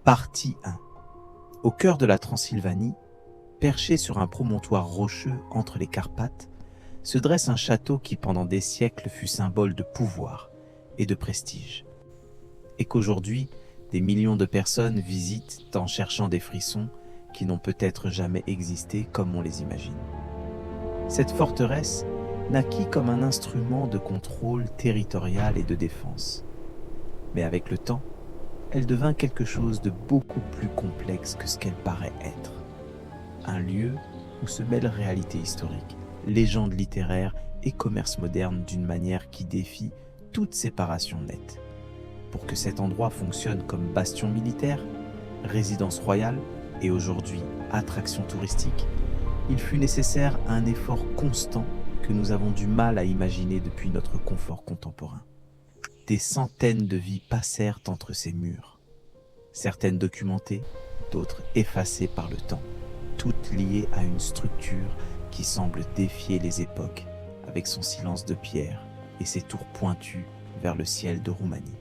Partie 1. Au cœur de la Transylvanie, perché sur un promontoire rocheux entre les Carpates, se dresse un château qui pendant des siècles fut symbole de pouvoir et de prestige. Et qu'aujourd'hui, des millions de personnes visitent en cherchant des frissons qui n'ont peut-être jamais existé comme on les imagine. Cette forteresse naquit comme un instrument de contrôle territorial et de défense. Mais avec le temps, elle devint quelque chose de beaucoup plus complexe que ce qu'elle paraît être. Un lieu où se mêlent réalité historique, légendes littéraires et commerce moderne d'une manière qui défie toute séparation nette. Pour que cet endroit fonctionne comme bastion militaire, résidence royale et aujourd'hui attraction touristique, il fut nécessaire un effort constant que nous avons du mal à imaginer depuis notre confort contemporain. Des centaines de vies passèrent entre ces murs, certaines documentées, d'autres effacées par le temps, toutes liées à une structure qui semble défier les époques avec son silence de pierre et ses tours pointues vers le ciel de Roumanie.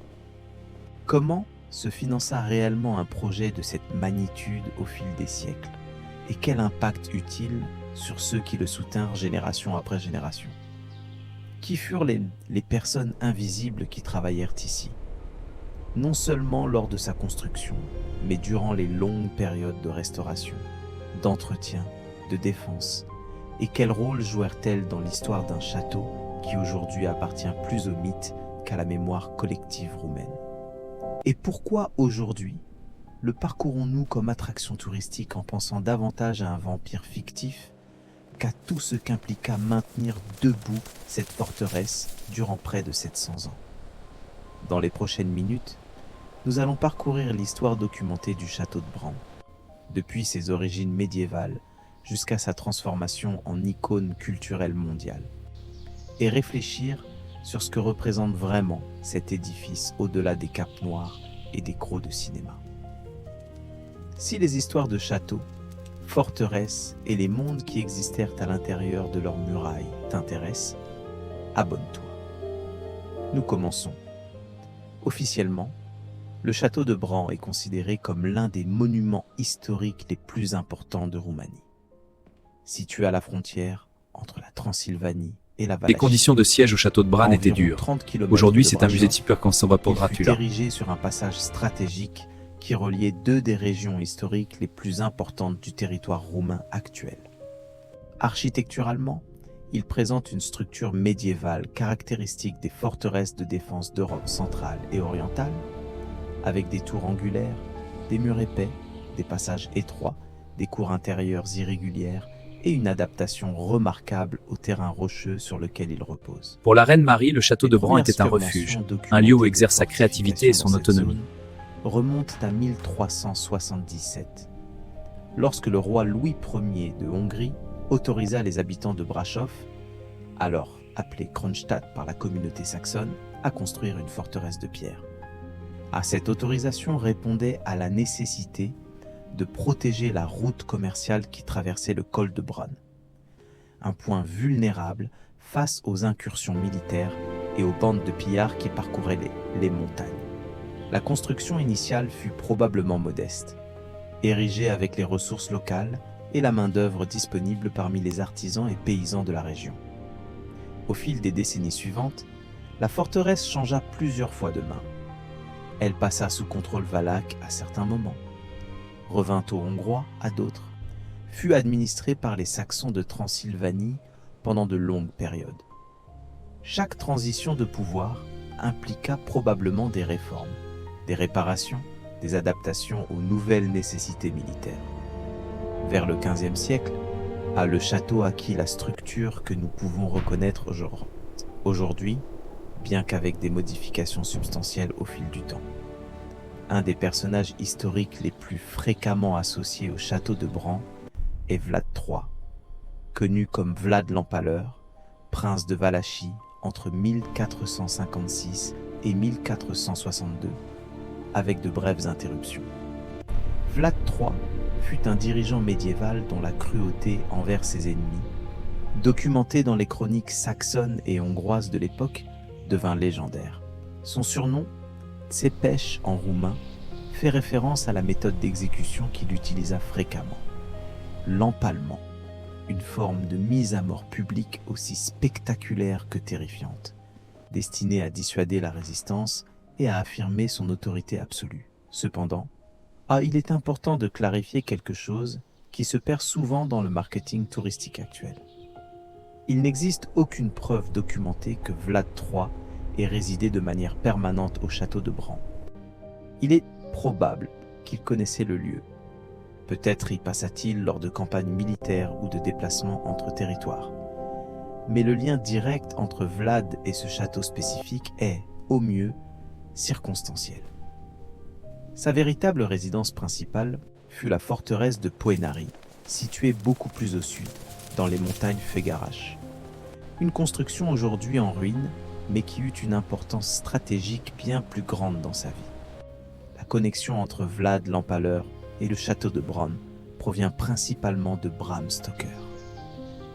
Comment se finança réellement un projet de cette magnitude au fil des siècles et quel impact eut-il sur ceux qui le soutinrent génération après génération? Qui furent les personnes invisibles qui travaillèrent ici? Non seulement lors de sa construction, mais durant les longues périodes de restauration, d'entretien, de défense. Et quel rôle jouèrent-elles dans l'histoire d'un château qui aujourd'hui appartient plus au mythe qu'à la mémoire collective roumaine? Et pourquoi aujourd'hui le parcourons-nous comme attraction touristique en pensant davantage à un vampire fictif qu'à tout ce qu'impliqua maintenir debout cette forteresse durant près de 700 ans? Dans les prochaines minutes, nous allons parcourir l'histoire documentée du château de Bran, depuis ses origines médiévales jusqu'à sa transformation en icône culturelle mondiale, et réfléchir sur ce que représente vraiment cet édifice au-delà des capes noires et des crocs de cinéma. Si les histoires de châteaux, forteresses et les mondes qui existèrent à l'intérieur de leurs murailles t'intéressent, abonne-toi. Nous commençons. Officiellement, le château de Bran est considéré comme l'un des monuments historiques les plus importants de Roumanie. Situé à la frontière entre la Transylvanie et la Valachie, les conditions de siège au château de Bran étaient dures. Aujourd'hui, c'est un musée type conservatoire pour Dracula. Il fut érigé sur un passage stratégique qui reliait deux des régions historiques les plus importantes du territoire roumain actuel. Architecturalement, il présente une structure médiévale caractéristique des forteresses de défense d'Europe centrale et orientale, avec des tours angulaires, des murs épais, des passages étroits, des cours intérieures irrégulières et une adaptation remarquable au terrain rocheux sur lequel il repose. Pour la reine Marie, le château de Bran était un refuge, un lieu où exerce sa créativité et son autonomie. Remonte à 1377, lorsque le roi Louis Ier de Hongrie autorisa les habitants de Brașov, alors appelé Kronstadt par la communauté saxonne, à construire une forteresse de pierre. À cette autorisation répondait à la nécessité de protéger la route commerciale qui traversait le col de Bran, un point vulnérable face aux incursions militaires et aux bandes de pillards qui parcouraient les montagnes. La construction initiale fut probablement modeste, érigée avec les ressources locales et la main-d'œuvre disponible parmi les artisans et paysans de la région. Au fil des décennies suivantes, la forteresse changea plusieurs fois de main. Elle passa sous contrôle valaque à certains moments, revint aux Hongrois à d'autres, fut administrée par les Saxons de Transylvanie pendant de longues périodes. Chaque transition de pouvoir impliqua probablement des réformes, des réparations, des adaptations aux nouvelles nécessités militaires. Vers le XVe siècle, le château acquit la structure que nous pouvons reconnaître aujourd'hui, bien qu'avec des modifications substantielles au fil du temps. Un des personnages historiques les plus fréquemment associés au château de Bran est Vlad III, connu comme Vlad l'Empaleur, prince de Valachie entre 1456 et 1462, avec de brèves interruptions. Vlad III fut un dirigeant médiéval dont la cruauté envers ses ennemis, documentée dans les chroniques saxonnes et hongroises de l'époque, devint légendaire. Son surnom, Tsepes en roumain, fait référence à la méthode d'exécution qu'il utilisa fréquemment, l'empalement, une forme de mise à mort publique aussi spectaculaire que terrifiante, destinée à dissuader la résistance et à affirmer son autorité absolue. Cependant, il est important de clarifier quelque chose qui se perd souvent dans le marketing touristique actuel. Il n'existe aucune preuve documentée que Vlad III ait résidé de manière permanente au château de Bran. Il est probable qu'il connaissait le lieu. Peut-être y passa-t-il lors de campagnes militaires ou de déplacements entre territoires. Mais le lien direct entre Vlad et ce château spécifique est, au mieux, circonstanciel. Sa véritable résidence principale fut la forteresse de Poenari, située beaucoup plus au sud, dans les montagnes Fegarash. Une construction aujourd'hui en ruine, mais qui eut une importance stratégique bien plus grande dans sa vie. La connexion entre Vlad l'Empaleur et le château de Bran provient principalement de Bram Stoker,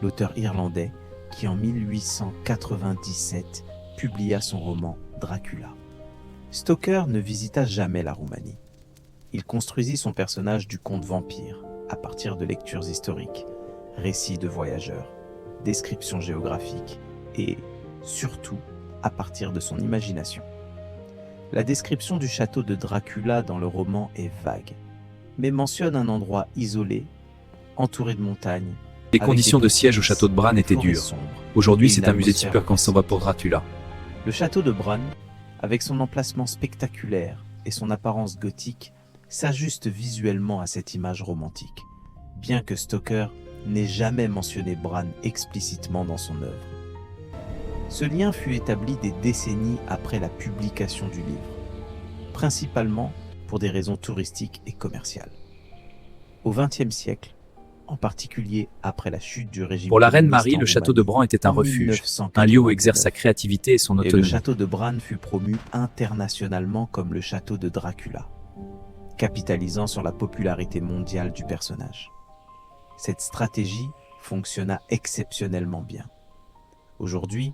l'auteur irlandais qui en 1897 publia son roman Dracula. Stoker ne visita jamais la Roumanie. Il construisit son personnage du conte vampire à partir de lectures historiques, récits de voyageurs, descriptions géographiques et, surtout, à partir de son imagination. La description du château de Dracula dans le roman est vague, mais mentionne un endroit isolé, entouré de montagnes. Les conditions de siège au château de Bran étaient dures. Aujourd'hui, c'est un musée type quand on va pour Dracula. Le château de Bran, avec son emplacement spectaculaire et son apparence gothique, s'ajuste visuellement à cette image romantique, bien que Stoker n'ait jamais mentionné Bran explicitement dans son œuvre. Ce lien fut établi des décennies après la publication du livre, principalement pour des raisons touristiques et commerciales. Au XXe siècle, en particulier après la chute du régime pour la reine communiste Marie, en le château de Roumanie, Bran était un en refuge, un lieu où 1989, exerce sa créativité et son et le autonomie. château de Bran fut promu internationalement comme le château de Dracula, capitalisant sur la popularité mondiale du personnage. Cette stratégie fonctionna exceptionnellement bien. Aujourd'hui,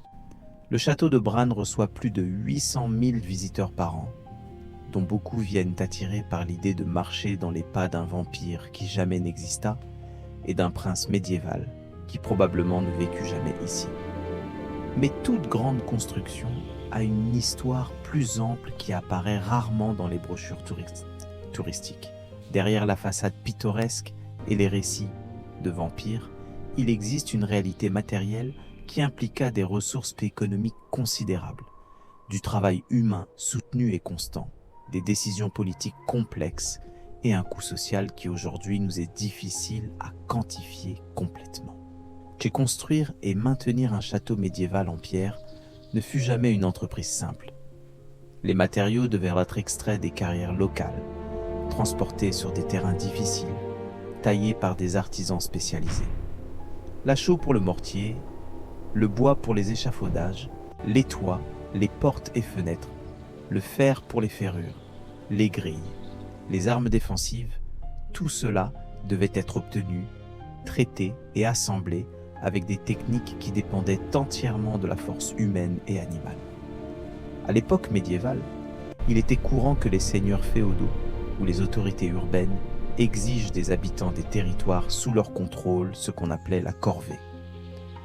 le château de Bran reçoit plus de 800 000 visiteurs par an, dont beaucoup viennent attirés par l'idée de marcher dans les pas d'un vampire qui jamais n'exista et d'un prince médiéval qui probablement ne vécut jamais ici. Mais toute grande construction a une histoire plus ample qui apparaît rarement dans les brochures touristiques. Derrière la façade pittoresque et les récits de vampires, il existe une réalité matérielle qui impliqua des ressources économiques considérables, du travail humain soutenu et constant, des décisions politiques complexes et un coût social qui aujourd'hui nous est difficile à quantifier complètement. Chez construire et maintenir un château médiéval en pierre ne fut jamais une entreprise simple. Les matériaux devaient être extraits des carrières locales, transportés sur des terrains difficiles, taillés par des artisans spécialisés. La chaux pour le mortier, le bois pour les échafaudages, les toits, les portes et fenêtres, le fer pour les ferrures, les grilles, les armes défensives, tout cela devait être obtenu, traité et assemblé avec des techniques qui dépendaient entièrement de la force humaine et animale. À l'époque médiévale, il était courant que les seigneurs féodaux ou les autorités urbaines exigent des habitants des territoires sous leur contrôle ce qu'on appelait la corvée,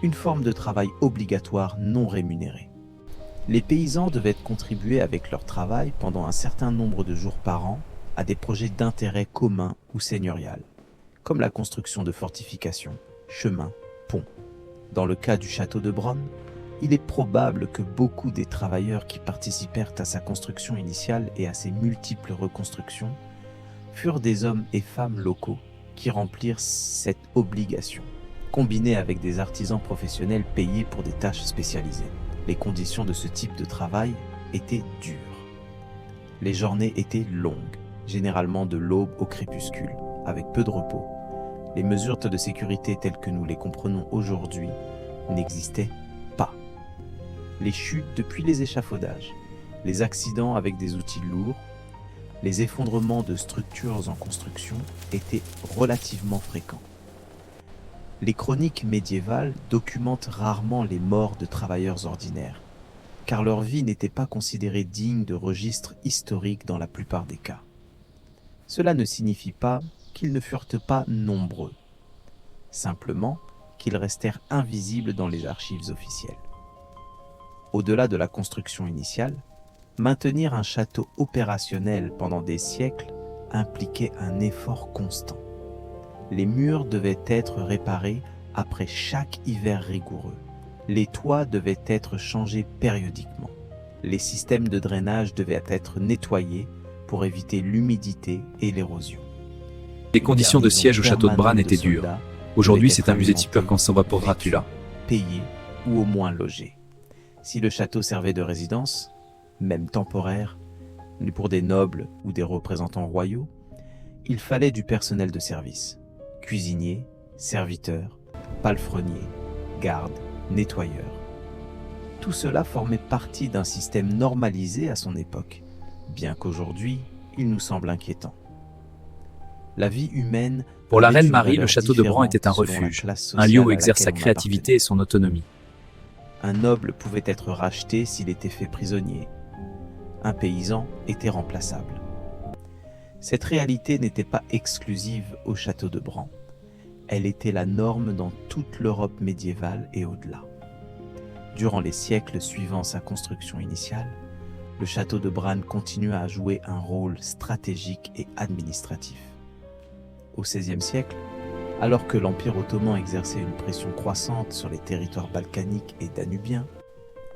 une forme de travail obligatoire non rémunéré. Les paysans devaient contribuer avec leur travail pendant un certain nombre de jours par an à des projets d'intérêt commun ou seigneurial, comme la construction de fortifications, chemins, ponts. Dans le cas du château de Bran, il est probable que beaucoup des travailleurs qui participèrent à sa construction initiale et à ses multiples reconstructions furent des hommes et femmes locaux qui remplirent cette obligation, combinée avec des artisans professionnels payés pour des tâches spécialisées. Les conditions de ce type de travail étaient dures. Les journées étaient longues, généralement de l'aube au crépuscule, avec peu de repos. Les mesures de sécurité telles que nous les comprenons aujourd'hui n'existaient pas. Les chutes depuis les échafaudages, les accidents avec des outils lourds, les effondrements de structures en construction étaient relativement fréquents. Les chroniques médiévales documentent rarement les morts de travailleurs ordinaires, car leur vie n'était pas considérée digne de registre historique dans la plupart des cas. Cela ne signifie pas qu'ils ne furent pas nombreux, simplement qu'ils restèrent invisibles dans les archives officielles. Au-delà de la construction initiale, maintenir un château opérationnel pendant des siècles impliquait un effort constant. Les murs devaient être réparés après chaque hiver rigoureux. Les toits devaient être changés périodiquement. Les systèmes de drainage devaient être nettoyés pour éviter l'humidité et l'érosion. Les conditions de siège au château de Bran étaient dures. Aujourd'hui, c'est un musée type Constanza pour Dracula. Payé ou au moins logé. Si le château servait de résidence, même temporaire, pour des nobles ou des représentants royaux, il fallait du personnel de service. Cuisiniers, serviteurs, palefreniers, gardes, nettoyeurs. Tout cela formait partie d'un système normalisé à son époque, bien qu'aujourd'hui, il nous semble inquiétant. La vie humaine... Pour la reine Marie, le château de Bran était un refuge, un lieu où exerce sa créativité et son autonomie. Un noble pouvait être racheté s'il était fait prisonnier. Un paysan était remplaçable. Cette réalité n'était pas exclusive au château de Bran. Elle était la norme dans toute l'Europe médiévale et au-delà. Durant les siècles suivant sa construction initiale, le château de Bran continua à jouer un rôle stratégique et administratif. Au XVIe siècle, alors que l'Empire ottoman exerçait une pression croissante sur les territoires balkaniques et danubiens,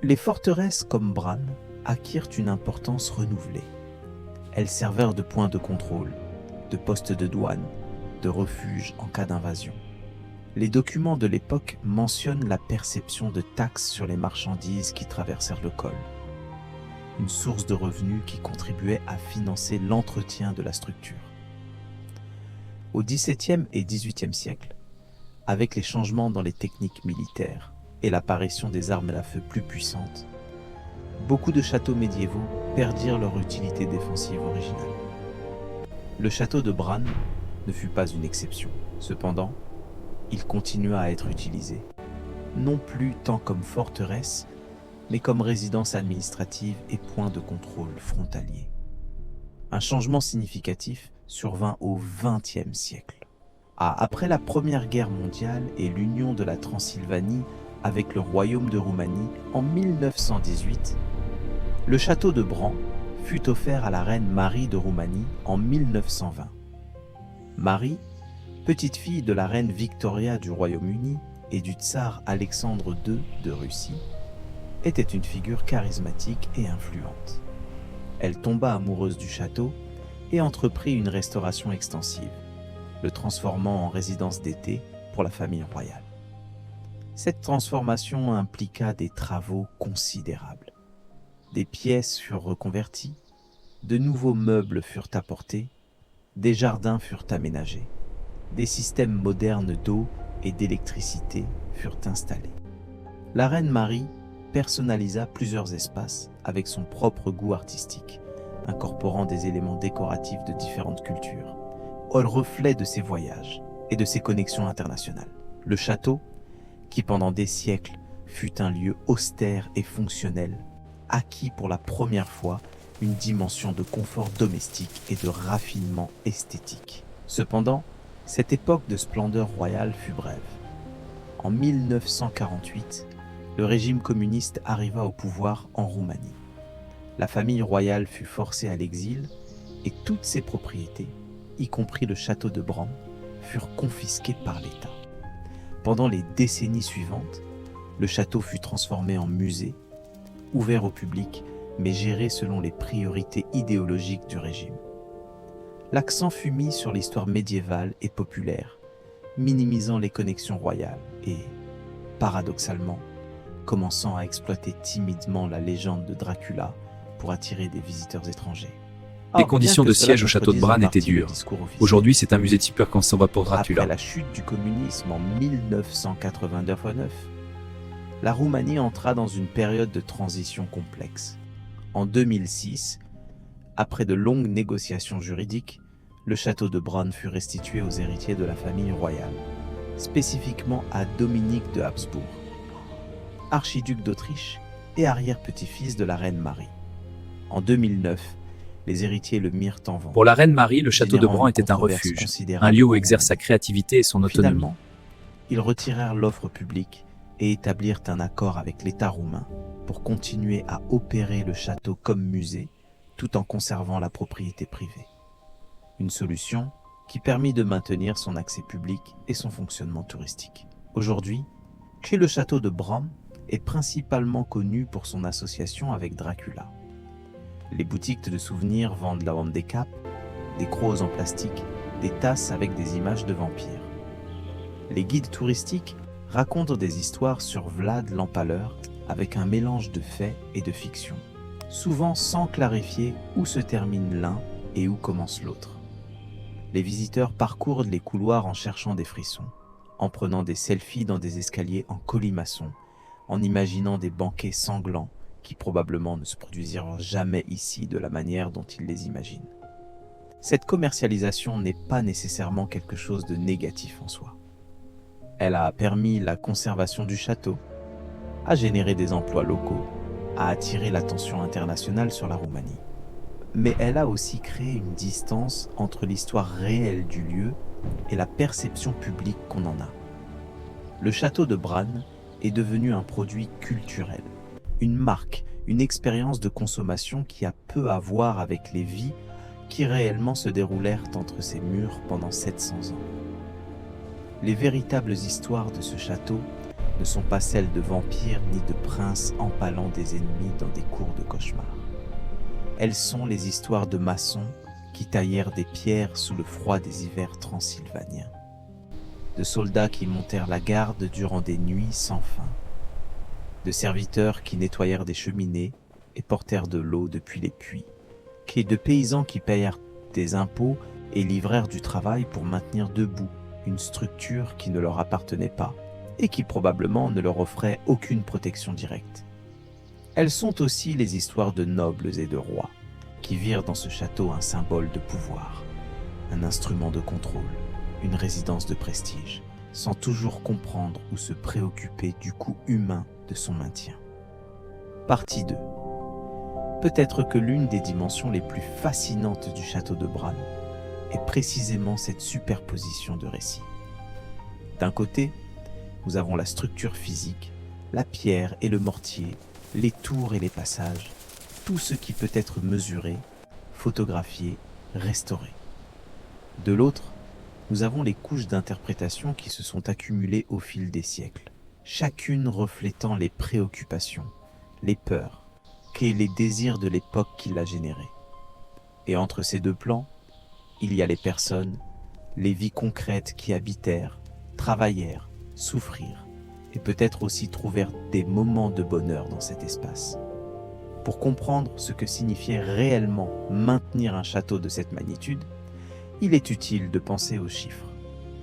les forteresses comme Bran acquirent une importance renouvelée. Elles servirent de points de contrôle, de postes de douane, de refuge en cas d'invasion. Les documents de l'époque mentionnent la perception de taxes sur les marchandises qui traversèrent le col, une source de revenus qui contribuait à financer l'entretien de la structure. Au XVIIe et XVIIIe siècle, avec les changements dans les techniques militaires et l'apparition des armes à feu plus puissantes, beaucoup de châteaux médiévaux perdirent leur utilité défensive originale. Le château de Bran ne fut pas une exception. Cependant, il continua à être utilisé, non plus tant comme forteresse, mais comme résidence administrative et point de contrôle frontalier. Un changement significatif survint au XXe siècle. Après la Première Guerre mondiale et l'union de la Transylvanie avec le royaume de Roumanie en 1918, le château de Bran fut offert à la reine Marie de Roumanie en 1920. Marie, petite fille de la reine Victoria du Royaume-Uni et du tsar Alexandre II de Russie, était une figure charismatique et influente. Elle tomba amoureuse du château et entreprit une restauration extensive, le transformant en résidence d'été pour la famille royale. Cette transformation impliqua des travaux considérables. Des pièces furent reconverties, de nouveaux meubles furent apportés, des jardins furent aménagés, des systèmes modernes d'eau et d'électricité furent installés. La reine Marie personnalisa plusieurs espaces avec son propre goût artistique, incorporant des éléments décoratifs de différentes cultures, au reflet de ses voyages et de ses connexions internationales. Le château, qui pendant des siècles fut un lieu austère et fonctionnel, acquit pour la première fois une dimension de confort domestique et de raffinement esthétique. Cependant, cette époque de splendeur royale fut brève. En 1948, le régime communiste arriva au pouvoir en Roumanie. La famille royale fut forcée à l'exil et toutes ses propriétés, y compris le château de Bran, furent confisquées par l'État. Pendant les décennies suivantes, le château fut transformé en musée, ouvert au public, mais géré selon les priorités idéologiques du régime. L'accent fut mis sur l'histoire médiévale et populaire, minimisant les connexions royales et, paradoxalement, commençant à exploiter timidement la légende de Dracula pour attirer des visiteurs étrangers. Les conditions de siège au château de Bran étaient dures. Aujourd'hui, c'est un musée type Constanza pour Dracula. Après la chute du communisme en 1989, la Roumanie entra dans une période de transition complexe. En 2006, après de longues négociations juridiques, le château de Bran fut restitué aux héritiers de la famille royale, spécifiquement à Dominique de Habsbourg, archiduc d'Autriche et arrière-petit-fils de la reine Marie. En 2009, Les héritiers le mirent en vente. Pour la reine Marie, le château de générant Bran une était un controverse refuge, considérable un lieu où en exerce sa Roumanie. créativité et son autonomie. Finalement, ils retirèrent l'offre publique et établirent un accord avec l'État roumain pour continuer à opérer le château comme musée tout en conservant la propriété privée. Une solution qui permit de maintenir son accès public et son fonctionnement touristique. Aujourd'hui, le château de Bran est principalement connu pour son association avec Dracula. Les boutiques de souvenirs vendent la Wand des Capes, des crocs en plastique, des tasses avec des images de vampires. Les guides touristiques racontent des histoires sur Vlad l'Empaleur avec un mélange de faits et de fiction, souvent sans clarifier où se termine l'un et où commence l'autre. Les visiteurs parcourent les couloirs en cherchant des frissons, en prenant des selfies dans des escaliers en colimaçon, en imaginant des banquets sanglants qui probablement ne se produisiront jamais ici de la manière dont ils les imaginent. Cette commercialisation n'est pas nécessairement quelque chose de négatif en soi. Elle a permis la conservation du château, a généré des emplois locaux, a attiré l'attention internationale sur la Roumanie. Mais elle a aussi créé une distance entre l'histoire réelle du lieu et la perception publique qu'on en a. Le château de Bran est devenu un produit culturel, une marque, une expérience de consommation qui a peu à voir avec les vies qui réellement se déroulèrent entre ces murs pendant 700 ans. Les véritables histoires de ce château ne sont pas celles de vampires ni de princes empalant des ennemis dans des cours de cauchemar. Elles sont les histoires de maçons qui taillèrent des pierres sous le froid des hivers transylvaniens, de soldats qui montèrent la garde durant des nuits sans fin, de serviteurs qui nettoyèrent des cheminées et portèrent de l'eau depuis les puits, et de paysans qui payèrent des impôts et livrèrent du travail pour maintenir debout une structure qui ne leur appartenait pas et qui probablement ne leur offrait aucune protection directe. Elles sont aussi les histoires de nobles et de rois qui virent dans ce château un symbole de pouvoir, un instrument de contrôle, une résidence de prestige, sans toujours comprendre ou se préoccuper du coût humain de son maintien. Partie 2. Peut-être que l'une des dimensions les plus fascinantes du château de Bran est précisément cette superposition de récits. D'un côté, nous avons la structure physique, la pierre et le mortier, les tours et les passages, tout ce qui peut être mesuré, photographié, restauré. De l'autre, nous avons les couches d'interprétation qui se sont accumulées au fil des siècles, chacune reflétant les préoccupations, les peurs, et les désirs de l'époque qui l'a générée. Et entre ces deux plans, il y a les personnes, les vies concrètes qui habitèrent, travaillèrent, souffrirent, et peut-être aussi trouvèrent des moments de bonheur dans cet espace. Pour comprendre ce que signifiait réellement maintenir un château de cette magnitude, il est utile de penser aux chiffres,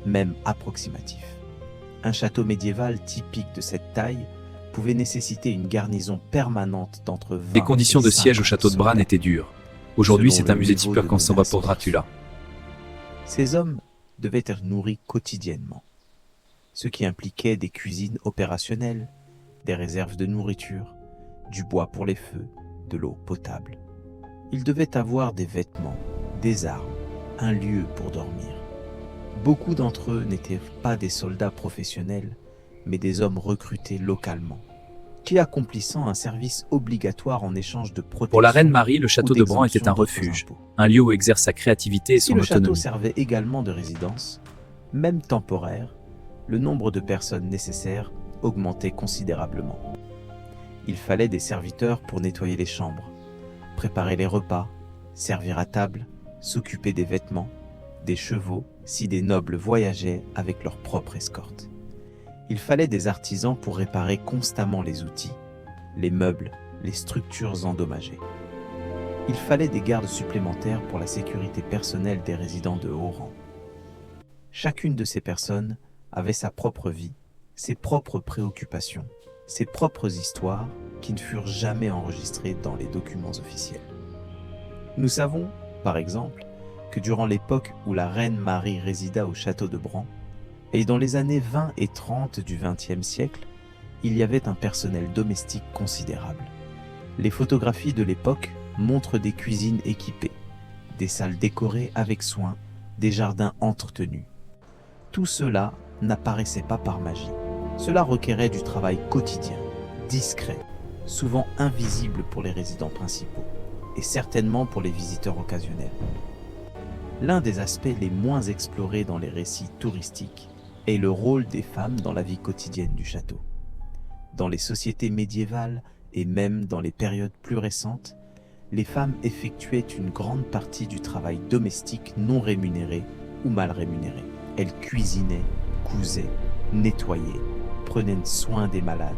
même approximatifs. Un château médiéval typique de cette taille pouvait nécessiter une garnison permanente d'entre 20 Les conditions et de siège au 50 château de Bran soldats. étaient dures. Aujourd'hui, Selon c'est un le musée niveau type de quand on va pour menace Dracula. Ces hommes devaient être nourris quotidiennement, ce qui impliquait des cuisines opérationnelles, des réserves de nourriture, du bois pour les feux, de l'eau potable. Ils devaient avoir des vêtements, des armes, un lieu pour dormir. Beaucoup d'entre eux n'étaient pas des soldats professionnels, mais des hommes recrutés localement, qui accomplissant un service obligatoire en échange de protection. Pour la reine Marie, le château ou de Bran était un d'exemption refuge, d'autres impôts. un lieu où exerce sa créativité et Si son le château autonomie. servait également de résidence, même temporaire, le nombre de personnes nécessaires augmentait considérablement. Il fallait des serviteurs pour nettoyer les chambres, préparer les repas, servir à table, s'occuper des vêtements, des chevaux si des nobles voyageaient avec leur propre escorte. Il fallait des artisans pour réparer constamment les outils, les meubles, les structures endommagées. Il fallait des gardes supplémentaires pour la sécurité personnelle des résidents de haut rang. Chacune de ces personnes avait sa propre vie, ses propres préoccupations, ses propres histoires qui ne furent jamais enregistrées dans les documents officiels. Nous savons, par exemple, que durant l'époque où la reine Marie résida au château de Bran, et dans les années 20 et 30 du XXe siècle, il y avait un personnel domestique considérable. Les photographies de l'époque montrent des cuisines équipées, des salles décorées avec soin, des jardins entretenus. Tout cela n'apparaissait pas par magie. Cela requérait du travail quotidien, discret, souvent invisible pour les résidents principaux, et certainement pour les visiteurs occasionnels. L'un des aspects les moins explorés dans les récits touristiques est le rôle des femmes dans la vie quotidienne du château. Dans les sociétés médiévales et même dans les périodes plus récentes, les femmes effectuaient une grande partie du travail domestique non rémunéré ou mal rémunéré. Elles cuisinaient, cousaient, nettoyaient, prenaient soin des malades,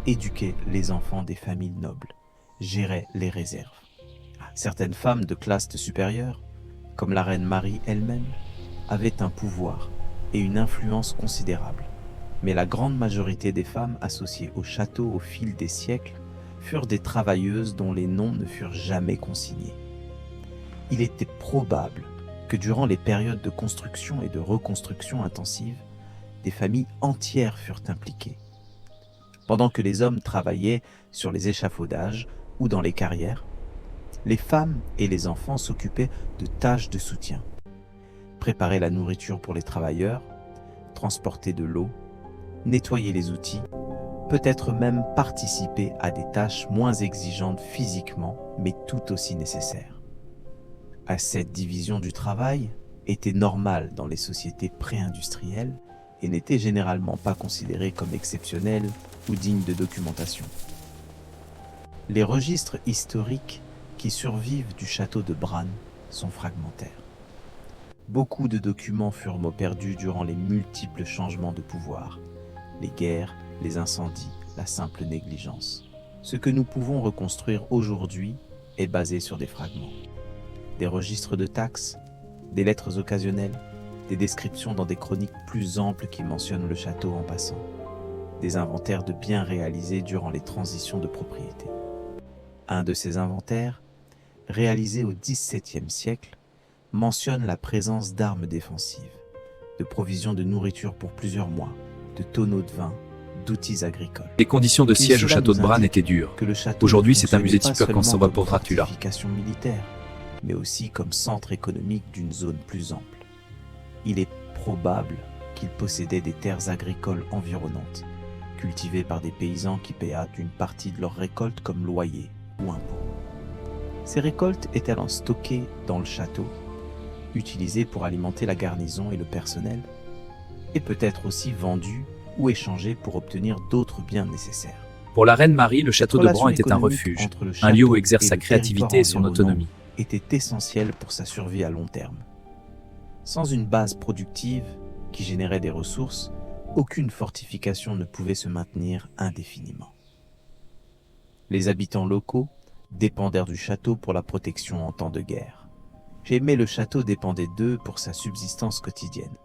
éduquaient les enfants des familles nobles, géraient les réserves. Certaines femmes de classe supérieure, comme la reine Marie elle-même, avaient un pouvoir et une influence considérables. Mais la grande majorité des femmes associées au château au fil des siècles furent des travailleuses dont les noms ne furent jamais consignés. Il était probable que durant les périodes de construction et de reconstruction intensive, des familles entières furent impliquées. Pendant que les hommes travaillaient sur les échafaudages ou dans les carrières, les femmes et les enfants s'occupaient de tâches de soutien. Préparer la nourriture pour les travailleurs, transporter de l'eau, nettoyer les outils, peut-être même participer à des tâches moins exigeantes physiquement, mais tout aussi nécessaires. Cette division du travail était normale dans les sociétés pré-industrielles et n'était généralement pas considérée comme exceptionnelle ou digne de documentation. Les registres historiques qui survivent du château de Bran sont fragmentaires. Beaucoup de documents furent perdus durant les multiples changements de pouvoir, les guerres, les incendies, la simple négligence. Ce que nous pouvons reconstruire aujourd'hui est basé sur des fragments. Des registres de taxes, des lettres occasionnelles, des descriptions dans des chroniques plus amples qui mentionnent le château en passant, des inventaires de biens réalisés durant les transitions de propriété. Un de ces inventaires, réalisé au XVIIe siècle, mentionne la présence d'armes défensives, de provisions de nourriture pour plusieurs mois, de tonneaux de vin, d'outils agricoles. Les conditions de siège au château de Bran étaient dures. Aujourd'hui, c'est un musée type quand s'en va pour Dracula. Militaire, mais aussi comme centre économique d'une zone plus ample. Il est probable qu'il possédait des terres agricoles environnantes, cultivées par des paysans qui payaient une partie de leurs récoltes comme loyer ou impôt. Ces récoltes étaient alors stockées dans le château, utilisées pour alimenter la garnison et le personnel, et peut-être aussi vendues ou échangées pour obtenir d'autres biens nécessaires. Pour la reine Marie, le château de Bran était un refuge, un lieu où exerce sa créativité et son autonomie. Était essentiel pour sa survie à long terme. Sans une base productive qui générait des ressources, aucune fortification ne pouvait se maintenir indéfiniment. Les habitants locaux dépendèrent du château pour la protection en temps de guerre. Mais le château dépendait d'eux pour sa subsistance quotidienne.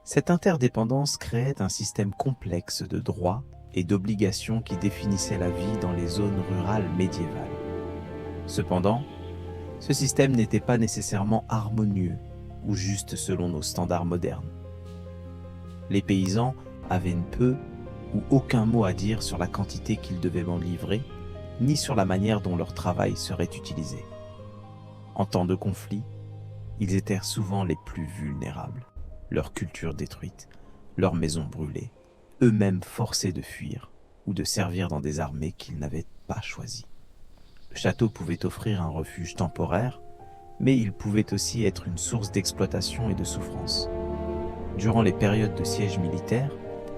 Cette interdépendance créait un système complexe de droits et d'obligations qui définissait la vie dans les zones rurales médiévales. Cependant, ce système n'était pas nécessairement harmonieux ou juste selon nos standards modernes. Les paysans avaient peu ou aucun mot à dire sur la quantité qu'ils devaient en livrer, ni sur la manière dont leur travail serait utilisé. En temps de conflit, ils étaient souvent les plus vulnérables, leur culture détruite, leurs maisons brûlées, eux-mêmes forcés de fuir ou de servir dans des armées qu'ils n'avaient pas choisies. Le château pouvait offrir un refuge temporaire, mais il pouvait aussi être une source d'exploitation et de souffrance. Durant les périodes de siège militaire,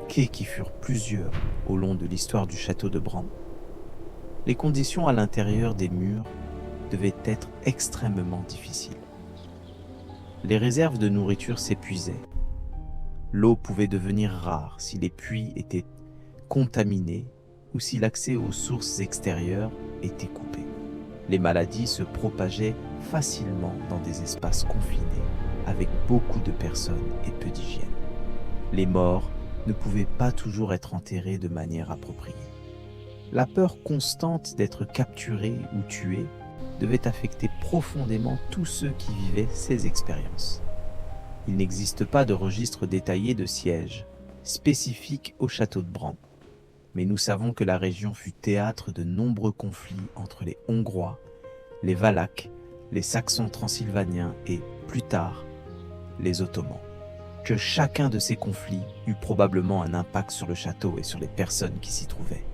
qui furent plusieurs au long de l'histoire du château de Bran, les conditions à l'intérieur des murs devaient être extrêmement difficiles. Les réserves de nourriture s'épuisaient. L'eau pouvait devenir rare si les puits étaient contaminés ou si l'accès aux sources extérieures était coupé. Les maladies se propageaient facilement dans des espaces confinés, avec beaucoup de personnes et peu d'hygiène. Les morts ne pouvaient pas toujours être enterrés de manière appropriée. La peur constante d'être capturés ou tués devait affecter profondément tous ceux qui vivaient ces expériences. Il n'existe pas de registre détaillé de sièges spécifique au château de Bran, mais nous savons que la région fut théâtre de nombreux conflits entre les Hongrois les Valaques, les Saxons transylvaniens et, plus tard, les Ottomans. Que chacun de ces conflits eut probablement un impact sur le château et sur les personnes qui s'y trouvaient.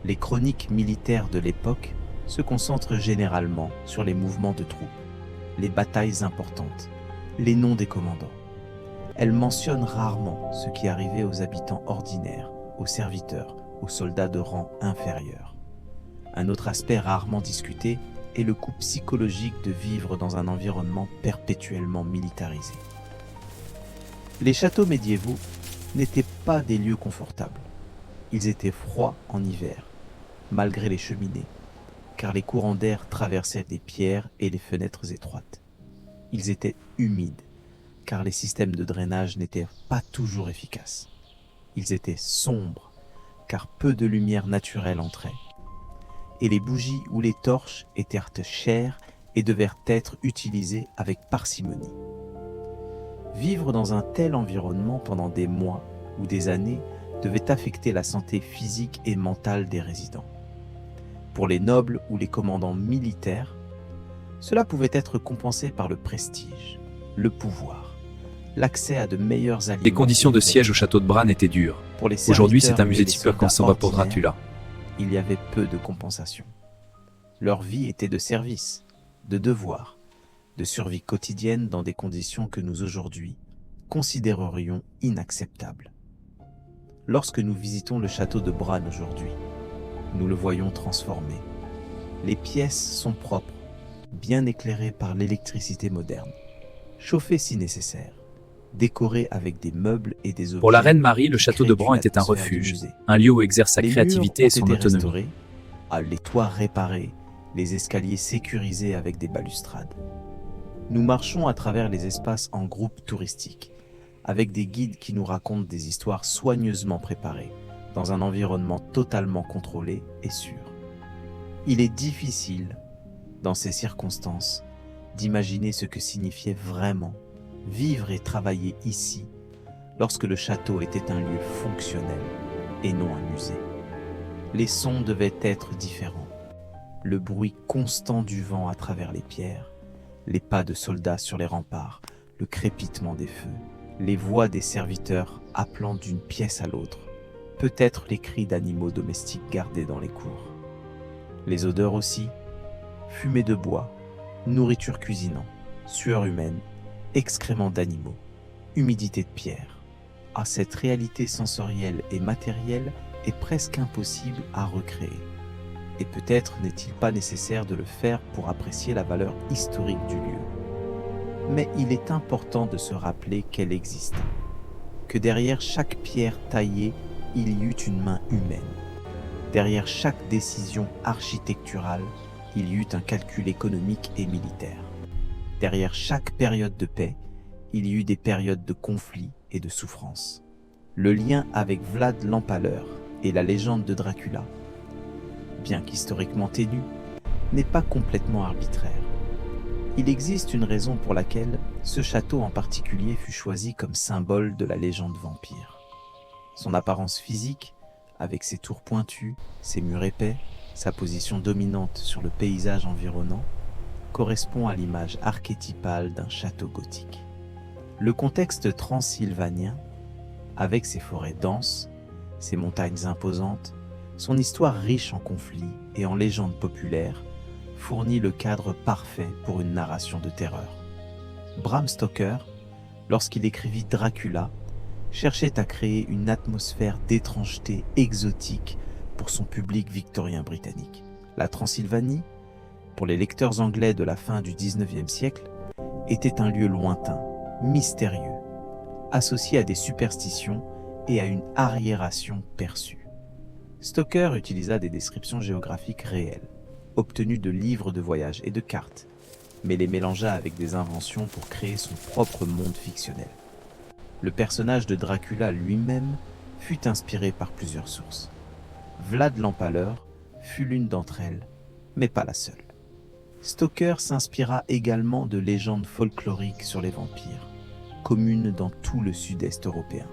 Les chroniques militaires de l'époque se concentrent généralement sur les mouvements de troupes, les batailles importantes, les noms des commandants. Elles mentionnent rarement ce qui arrivait aux habitants ordinaires, aux serviteurs, aux soldats de rang inférieur. Un autre aspect rarement discuté est le coût psychologique de vivre dans un environnement perpétuellement militarisé. Les châteaux médiévaux n'étaient pas des lieux confortables. Ils étaient froids en hiver, malgré les cheminées, car les courants d'air traversaient les pierres et les fenêtres étroites. Ils étaient humides, car les systèmes de drainage n'étaient pas toujours efficaces. Ils étaient sombres, car peu de lumière naturelle entrait. Et les bougies ou les torches étaient chères et devaient être utilisées avec parcimonie. Vivre dans un tel environnement pendant des mois ou des années devait affecter la santé physique et mentale des résidents. Pour les nobles ou les commandants militaires, cela pouvait être compensé par le prestige, le pouvoir, l'accès à de meilleurs aliments. Les conditions de siège au château de Bran étaient dures. Aujourd'hui, c'est un musée type Constantin pour Dracula. Il y avait peu de compensation. Leur vie était de service, de devoir, de survie quotidienne dans des conditions que nous aujourd'hui considérerions inacceptables. Lorsque nous visitons le château de Bran aujourd'hui, nous le voyons transformé. Les pièces sont propres, bien éclairées par l'électricité moderne, chauffées si nécessaire, décorées avec des meubles et des objets. Pour la reine Marie, le château de Bran était un refuge, un lieu où exerce sa créativité et son autonomie. Les toits réparés, les escaliers sécurisés avec des balustrades. Nous marchons à travers les espaces en groupe touristique, avec des guides qui nous racontent des histoires soigneusement préparées, dans un environnement totalement contrôlé et sûr. Il est difficile, dans ces circonstances, d'imaginer ce que signifiait vraiment vivre et travailler ici, lorsque le château était un lieu fonctionnel et non un musée. Les sons devaient être différents. Le bruit constant du vent à travers les pierres, les pas de soldats sur les remparts, le crépitement des feux, les voix des serviteurs appelant d'une pièce à l'autre, peut-être les cris d'animaux domestiques gardés dans les cours. Les odeurs aussi, fumée de bois, nourriture cuisinant, sueur humaine, excréments d'animaux, humidité de pierre. Cette réalité sensorielle et matérielle est presque impossible à recréer. Et peut-être n'est-il pas nécessaire de le faire pour apprécier la valeur historique du lieu. Mais il est important de se rappeler qu'elle existait, que derrière chaque pierre taillée, il y eut une main humaine. Derrière chaque décision architecturale, il y eut un calcul économique et militaire. Derrière chaque période de paix, il y eut des périodes de conflit et de souffrance. Le lien avec Vlad l'Empaleur et la légende de Dracula, bien qu'historiquement ténue, n'est pas complètement arbitraire. Il existe une raison pour laquelle ce château en particulier fut choisi comme symbole de la légende vampire. Son apparence physique, avec ses tours pointues, ses murs épais, sa position dominante sur le paysage environnant, correspond à l'image archétypale d'un château gothique. Le contexte transylvanien, avec ses forêts denses, ses montagnes imposantes, son histoire riche en conflits et en légendes populaires, fournit le cadre parfait pour une narration de terreur. Bram Stoker, lorsqu'il écrivit Dracula, cherchait à créer une atmosphère d'étrangeté exotique pour son public victorien britannique. La Transylvanie, pour les lecteurs anglais de la fin du XIXe siècle, était un lieu lointain, mystérieux, associé à des superstitions et à une arriération perçue. Stoker utilisa des descriptions géographiques réelles, obtenues de livres de voyage et de cartes, mais les mélangea avec des inventions pour créer son propre monde fictionnel. Le personnage de Dracula lui-même fut inspiré par plusieurs sources. Vlad l'Empaleur fut l'une d'entre elles, mais pas la seule. Stoker s'inspira également de légendes folkloriques sur les vampires, communes dans tout le sud-est européen.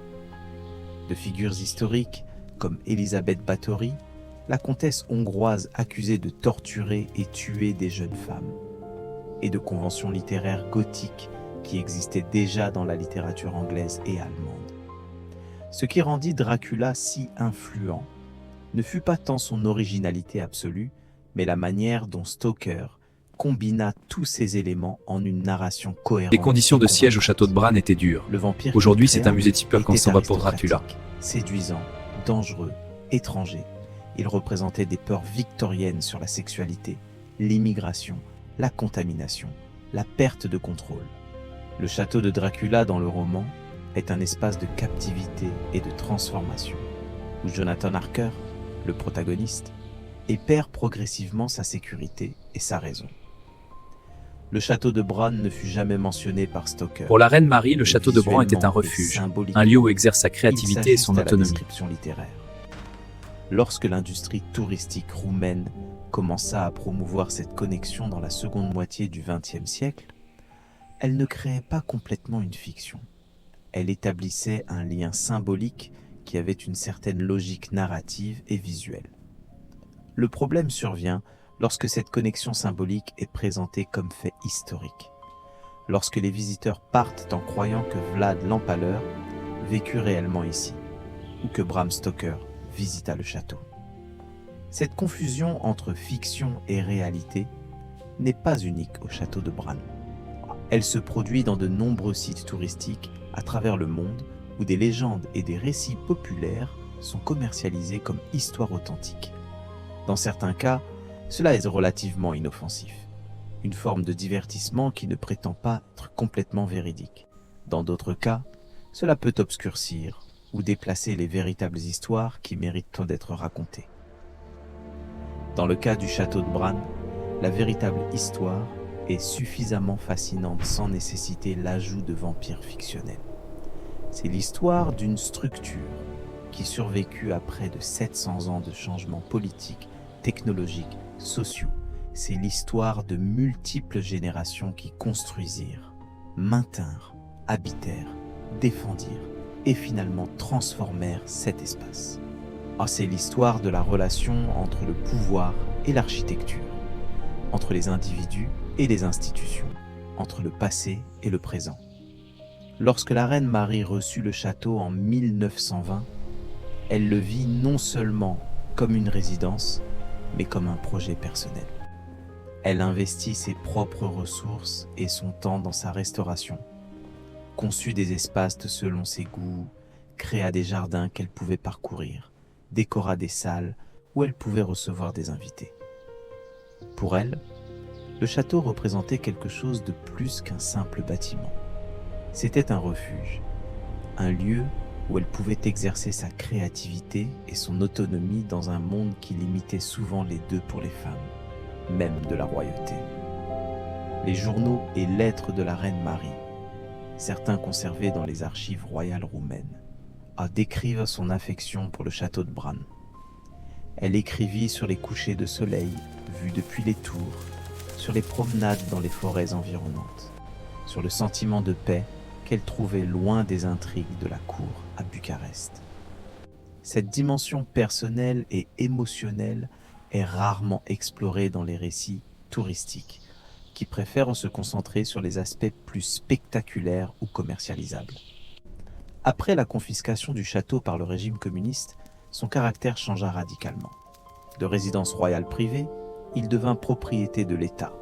De figures historiques comme Elisabeth Bathory, la comtesse hongroise accusée de torturer et tuer des jeunes femmes, et de conventions littéraires gothiques qui existaient déjà dans la littérature anglaise et allemande. Ce qui rendit Dracula si influent ne fut pas tant son originalité absolue, mais la manière dont Stoker combina tous ces éléments en une narration cohérente. Les conditions de siège au château de Bran étaient dures. Le vampire Aujourd'hui, c'est un musée typique quand s'en va pour Dracula. Séduisant, dangereux, étranger. Il représentait des peurs victoriennes sur la sexualité, l'immigration, la contamination, la perte de contrôle. Le château de Dracula dans le roman est un espace de captivité et de transformation, où Jonathan Harker, le protagoniste, perd progressivement sa sécurité et sa raison. Le château de Bran ne fut jamais mentionné par Stoker. Pour la reine Marie, le château de Bran était un refuge, un lieu où exerce sa créativité et son autonomie. Littéraire. Lorsque l'industrie touristique roumaine commença à promouvoir cette connexion dans la seconde moitié du XXe siècle, elle ne créait pas complètement une fiction. Elle établissait un lien symbolique qui avait une certaine logique narrative et visuelle. Le problème survient lorsque cette connexion symbolique est présentée comme fait historique, lorsque les visiteurs partent en croyant que Vlad l'Empaleur vécut réellement ici, ou que Bram Stoker visita le château. Cette confusion entre fiction et réalité n'est pas unique au château de Bran. Elle se produit dans de nombreux sites touristiques à travers le monde où des légendes et des récits populaires sont commercialisés comme histoires authentiques. Dans certains cas, cela est relativement inoffensif, une forme de divertissement qui ne prétend pas être complètement véridique. Dans d'autres cas, cela peut obscurcir ou déplacer les véritables histoires qui méritent d'être racontées. Dans le cas du château de Bran, la véritable histoire est suffisamment fascinante sans nécessiter l'ajout de vampires fictionnels. C'est l'histoire d'une structure qui survécut à près de 700 ans de changements politiques, technologiques, sociaux. C'est l'histoire de multiples générations qui construisirent, maintinrent, habitèrent, défendirent et finalement transformèrent cet espace. C'est l'histoire de la relation entre le pouvoir et l'architecture, entre les individus et les institutions, entre le passé et le présent. Lorsque la reine Marie reçut le château en 1920, elle le vit non seulement comme une résidence, mais comme un projet personnel. Elle investit ses propres ressources et son temps dans sa restauration, conçut des espaces selon ses goûts, créa des jardins qu'elle pouvait parcourir, décora des salles où elle pouvait recevoir des invités. Pour elle, le château représentait quelque chose de plus qu'un simple bâtiment. C'était un refuge, un lieu où elle pouvait exercer sa créativité et son autonomie dans un monde qui limitait souvent les deux pour les femmes, même de la royauté. Les journaux et lettres de la reine Marie, certains conservés dans les archives royales roumaines, décrivent son affection pour le château de Bran. Elle écrivit sur les couchers de soleil vus depuis les tours, sur les promenades dans les forêts environnantes, sur le sentiment de paix qu'elle trouvait loin des intrigues de la cour à Bucarest. Cette dimension personnelle et émotionnelle est rarement explorée dans les récits touristiques, qui préfèrent se concentrer sur les aspects plus spectaculaires ou commercialisables. Après la confiscation du château par le régime communiste, son caractère changea radicalement. De résidence royale privée, il devint propriété de l'État,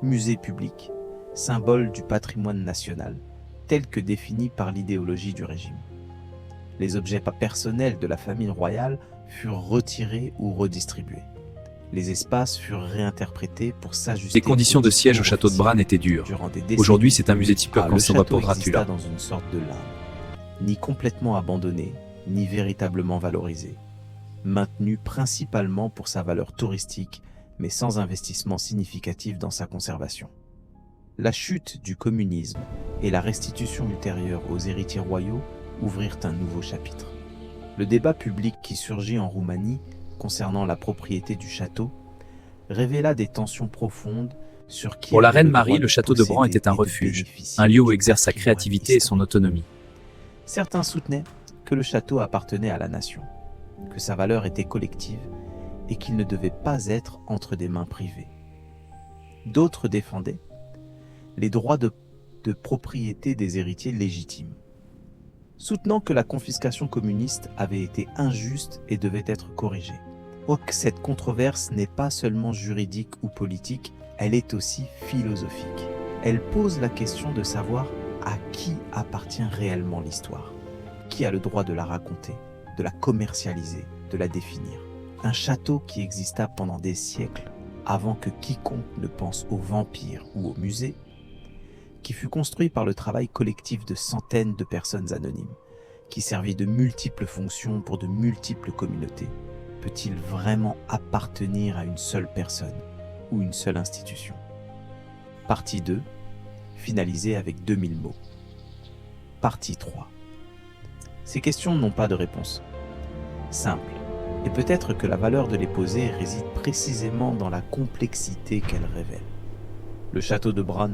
musée public, symbole du patrimoine national, tel que défini par l'idéologie du régime. Les objets personnels de la famille royale furent retirés ou redistribués. Les espaces furent réinterprétés pour s'ajuster. Les conditions de siège au château de Bran étaient dures. Aujourd'hui, c'est un musée typique quand s'en va pour Dracula. Dans une sorte de limbe, ni complètement abandonné, ni véritablement valorisé, maintenu principalement pour sa valeur touristique, mais sans investissement significatif dans sa conservation. La chute du communisme et la restitution ultérieure aux héritiers royaux ouvrirent un nouveau chapitre. Le débat public qui surgit en Roumanie concernant la propriété du château révéla des tensions profondes sur qui... Pour la reine Marie, le château de Bran était un refuge, un lieu où exerce sa créativité et son autonomie. Certains soutenaient que le château appartenait à la nation, que sa valeur était collective et qu'il ne devait pas être entre des mains privées. D'autres défendaient les droits de propriété des héritiers légitimes, soutenant que la confiscation communiste avait été injuste et devait être corrigée. Cette controverse n'est pas seulement juridique ou politique, elle est aussi philosophique. Elle pose la question de savoir à qui appartient réellement l'histoire, qui a le droit de la raconter, de la commercialiser, de la définir. Un château qui exista pendant des siècles avant que quiconque ne pense aux vampires ou au musée, qui fut construit par le travail collectif de centaines de personnes anonymes, qui servit de multiples fonctions pour de multiples communautés, peut-il vraiment appartenir à une seule personne ou une seule institution? Partie 2, finalisée avec 2000 mots. Partie 3. Ces questions n'ont pas de réponse simple, et peut-être que la valeur de les poser réside précisément dans la complexité qu'elles révèlent. Le château de Bran,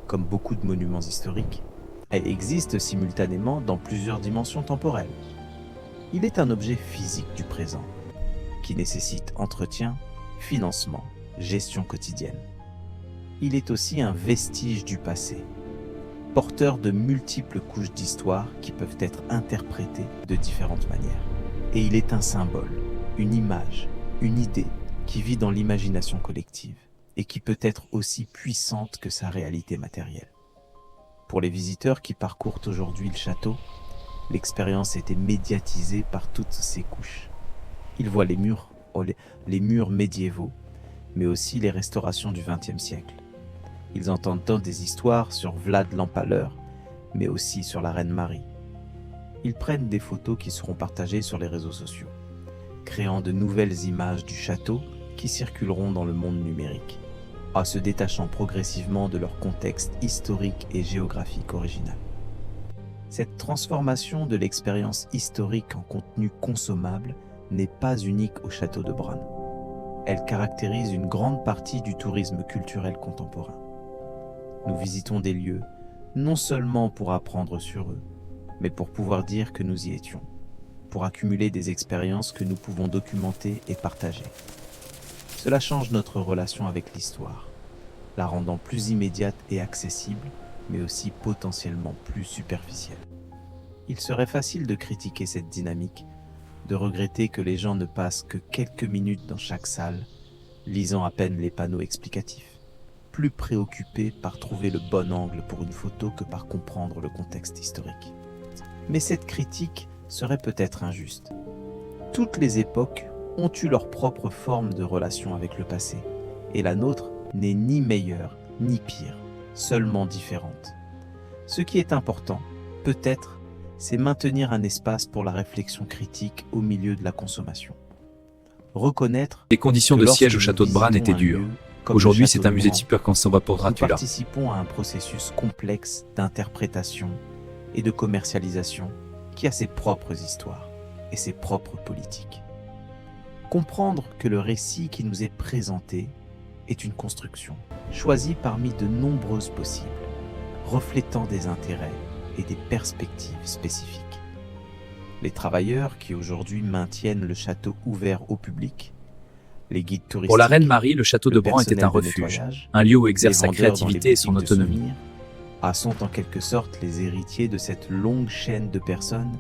comme beaucoup de monuments historiques, existe simultanément dans plusieurs dimensions temporelles. Il est un objet physique du présent, qui nécessite entretien, financement, gestion quotidienne. Il est aussi un vestige du passé, porteur de multiples couches d'histoire qui peuvent être interprétées de différentes manières. Et il est un symbole, une image, une idée qui vit dans l'imagination collective et qui peut être aussi puissante que sa réalité matérielle. Pour les visiteurs qui parcourent aujourd'hui le château, l'expérience était médiatisée par toutes ces couches. Ils voient les murs médiévaux, mais aussi les restaurations du XXe siècle. Ils entendent tant des histoires sur Vlad l'Empaleur, mais aussi sur la reine Marie. Ils prennent des photos qui seront partagées sur les réseaux sociaux, créant de nouvelles images du château qui circuleront dans le monde numérique, en se détachant progressivement de leur contexte historique et géographique original. Cette transformation de l'expérience historique en contenu consommable n'est pas unique au château de Bran. Elle caractérise une grande partie du tourisme culturel contemporain. Nous visitons des lieux, non seulement pour apprendre sur eux, mais pour pouvoir dire que nous y étions, pour accumuler des expériences que nous pouvons documenter et partager. Cela change notre relation avec l'histoire, la rendant plus immédiate et accessible, mais aussi potentiellement plus superficielle. Il serait facile de critiquer cette dynamique, de regretter que les gens ne passent que quelques minutes dans chaque salle, lisant à peine les panneaux explicatifs, plus préoccupés par trouver le bon angle pour une photo que par comprendre le contexte historique. Mais cette critique serait peut-être injuste. Toutes les époques ont eu leur propre forme de relation avec le passé, et la nôtre n'est ni meilleure ni pire, seulement différente. Ce qui est important, peut-être, c'est maintenir un espace pour la réflexion critique au milieu de la consommation. Reconnaître les conditions de siège au château de Bran étaient dures. Aujourd'hui, c'est un musée type quand s'en va pour Dracula. Nous participons à un processus complexe d'interprétation et de commercialisation qui a ses propres histoires et ses propres politiques. Comprendre que le récit qui nous est présenté est une construction, choisie parmi de nombreuses possibles, reflétant des intérêts et des perspectives spécifiques. Les travailleurs qui aujourd'hui maintiennent le château ouvert au public, les guides touristiques... Pour la reine Marie, le château de Bran était un refuge, un lieu où exerce sa créativité et son autonomie. Sont en quelque sorte les héritiers de cette longue chaîne de personnes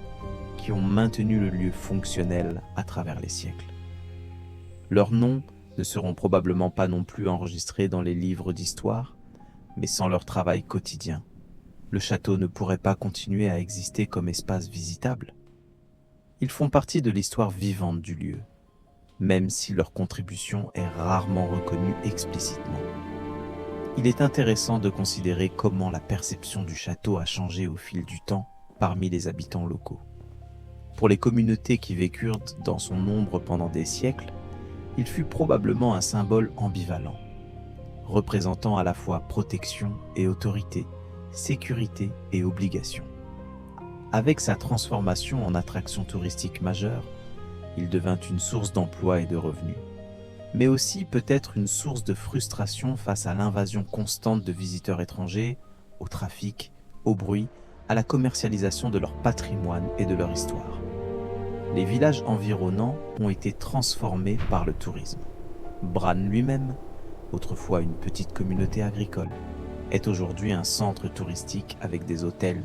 qui ont maintenu le lieu fonctionnel à travers les siècles. Leurs noms ne seront probablement pas non plus enregistrés dans les livres d'histoire, mais sans leur travail quotidien, le château ne pourrait pas continuer à exister comme espace visitable. Ils font partie de l'histoire vivante du lieu, même si leur contribution est rarement reconnue explicitement. Il est intéressant de considérer comment la perception du château a changé au fil du temps parmi les habitants locaux. Pour les communautés qui vécurent dans son ombre pendant des siècles, il fut probablement un symbole ambivalent, représentant à la fois protection et autorité, sécurité et obligation. Avec sa transformation en attraction touristique majeure, il devint une source d'emploi et de revenus, mais aussi peut-être une source de frustration face à l'invasion constante de visiteurs étrangers, au trafic, au bruit, à la commercialisation de leur patrimoine et de leur histoire. Les villages environnants ont été transformés par le tourisme. Bran lui-même, autrefois une petite communauté agricole, est aujourd'hui un centre touristique avec des hôtels,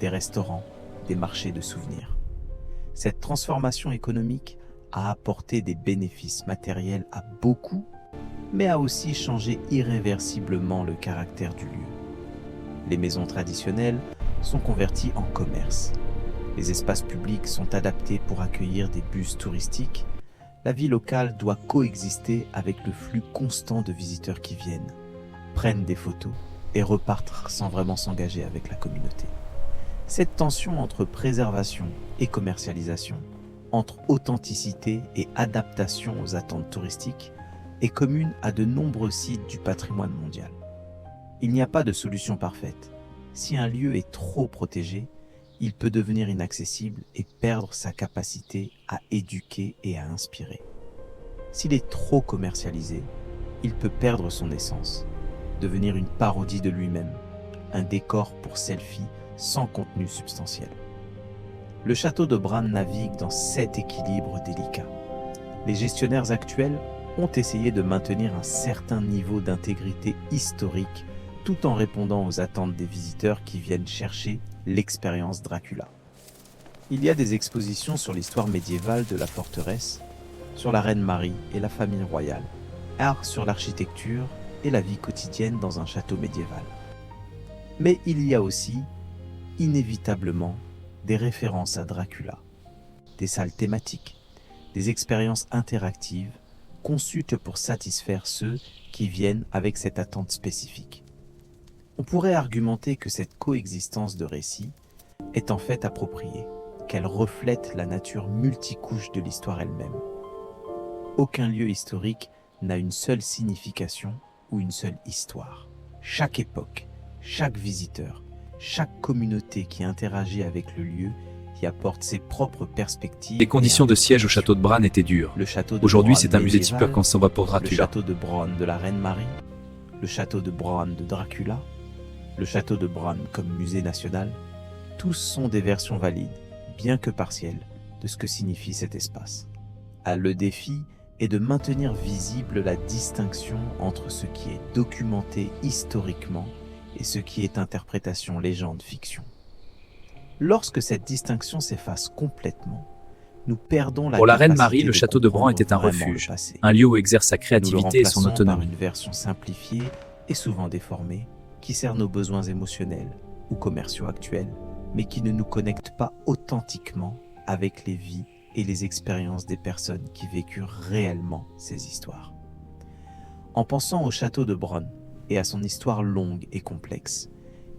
des restaurants, des marchés de souvenirs. Cette transformation économique a apporté des bénéfices matériels à beaucoup, mais a aussi changé irréversiblement le caractère du lieu. Les maisons traditionnelles sont converties en commerce. Les espaces publics sont adaptés pour accueillir des bus touristiques. La vie locale doit coexister avec le flux constant de visiteurs qui viennent, prennent des photos et repartent sans vraiment s'engager avec la communauté. Cette tension entre préservation et commercialisation, entre authenticité et adaptation aux attentes touristiques, est commune à de nombreux sites du patrimoine mondial. Il n'y a pas de solution parfaite. Si un lieu est trop protégé, il peut devenir inaccessible et perdre sa capacité à éduquer et à inspirer. S'il est trop commercialisé, il peut perdre son essence, devenir une parodie de lui-même, un décor pour selfie sans contenu substantiel. Le château de Bran navigue dans cet équilibre délicat. Les gestionnaires actuels ont essayé de maintenir un certain niveau d'intégrité historique tout en répondant aux attentes des visiteurs qui viennent chercher l'expérience Dracula. Il y a des expositions sur l'histoire médiévale de la forteresse, sur la reine Marie et la famille royale, art sur l'architecture et la vie quotidienne dans un château médiéval. Mais il y a aussi, inévitablement, des références à Dracula, des salles thématiques, des expériences interactives conçues pour satisfaire ceux qui viennent avec cette attente spécifique. On pourrait argumenter que cette coexistence de récits est en fait appropriée, qu'elle reflète la nature multicouche de l'histoire elle-même. Aucun lieu historique n'a une seule signification ou une seule histoire. Chaque époque, chaque visiteur, chaque communauté qui interagit avec le lieu y apporte ses propres perspectives. Les conditions de siège au château de Bran étaient dures. Aujourd'hui, c'est un musée typique quand on va pour Le Dracula. château de Bran de la reine Marie, le château de Bran de Dracula, le château de Bran comme musée national, tous sont des versions valides, bien que partielles, de ce que signifie cet espace. Le défi est de maintenir visible la distinction entre ce qui est documenté historiquement et ce qui est interprétation, légende, fiction. Lorsque cette distinction s'efface complètement, nous perdons la Pour la reine capacité Marie, le château de Bran comprendre était un vraiment refuge, le passé. un lieu où exerce sa Nous le créativité et son remplaçons par autonomie. une version simplifiée et souvent déformée qui sert nos besoins émotionnels ou commerciaux actuels, mais qui ne nous connecte pas authentiquement avec les vies et les expériences des personnes qui vécurent réellement ces histoires. En pensant au château de Bran et à son histoire longue et complexe,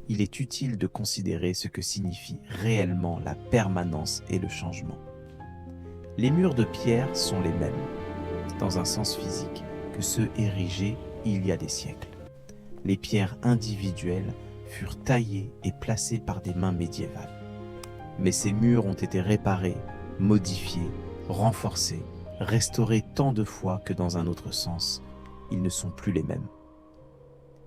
il est utile de considérer ce que signifie réellement la permanence et le changement. Les murs de pierre sont les mêmes, dans un sens physique, que ceux érigés il y a des siècles. Les pierres individuelles furent taillées et placées par des mains médiévales. Mais ces murs ont été réparés, modifiés, renforcés, restaurés tant de fois que dans un autre sens, ils ne sont plus les mêmes.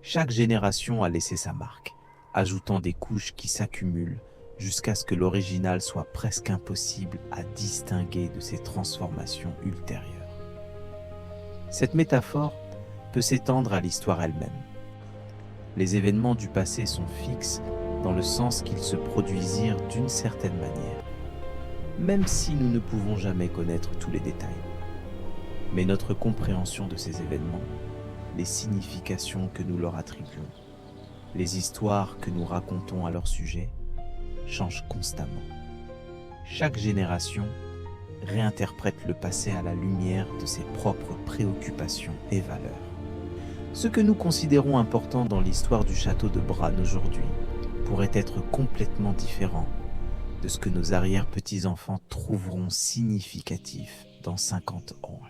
Chaque génération a laissé sa marque, ajoutant des couches qui s'accumulent jusqu'à ce que l'original soit presque impossible à distinguer de ses transformations ultérieures. Cette métaphore peut s'étendre à l'histoire elle-même. Les événements du passé sont fixes dans le sens qu'ils se produisirent d'une certaine manière, même si nous ne pouvons jamais connaître tous les détails. Mais notre compréhension de ces événements, les significations que nous leur attribuons, les histoires que nous racontons à leur sujet, changent constamment. Chaque génération réinterprète le passé à la lumière de ses propres préoccupations et valeurs. Ce que nous considérons important dans l'histoire du château de Bran aujourd'hui pourrait être complètement différent de ce que nos arrière-petits-enfants trouveront significatif dans 50 ans.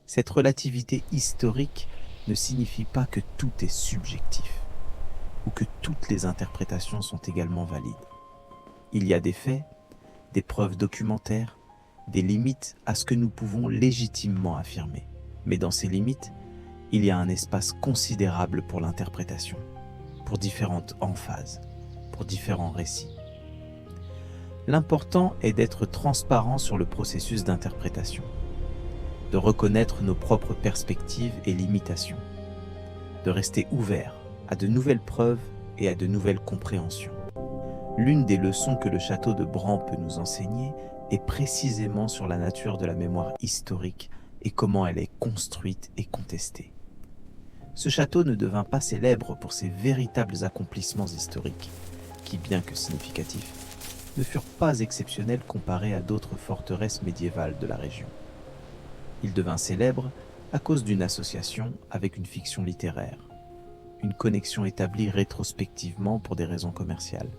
Cette relativité historique ne signifie pas que tout est subjectif ou que toutes les interprétations sont également valides. Il y a des faits, des preuves documentaires, des limites à ce que nous pouvons légitimement affirmer. Mais dans ces limites, il y a un espace considérable pour l'interprétation, pour différentes emphases, pour différents récits. L'important est d'être transparent sur le processus d'interprétation, de reconnaître nos propres perspectives et limitations, de rester ouvert à de nouvelles preuves et à de nouvelles compréhensions. L'une des leçons que le château de Bran peut nous enseigner est précisément sur la nature de la mémoire historique et comment elle est construite et contestée. Ce château ne devint pas célèbre pour ses véritables accomplissements historiques, qui, bien que significatifs, ne furent pas exceptionnels comparés à d'autres forteresses médiévales de la région. Il devint célèbre à cause d'une association avec une fiction littéraire, une connexion établie rétrospectivement pour des raisons commerciales,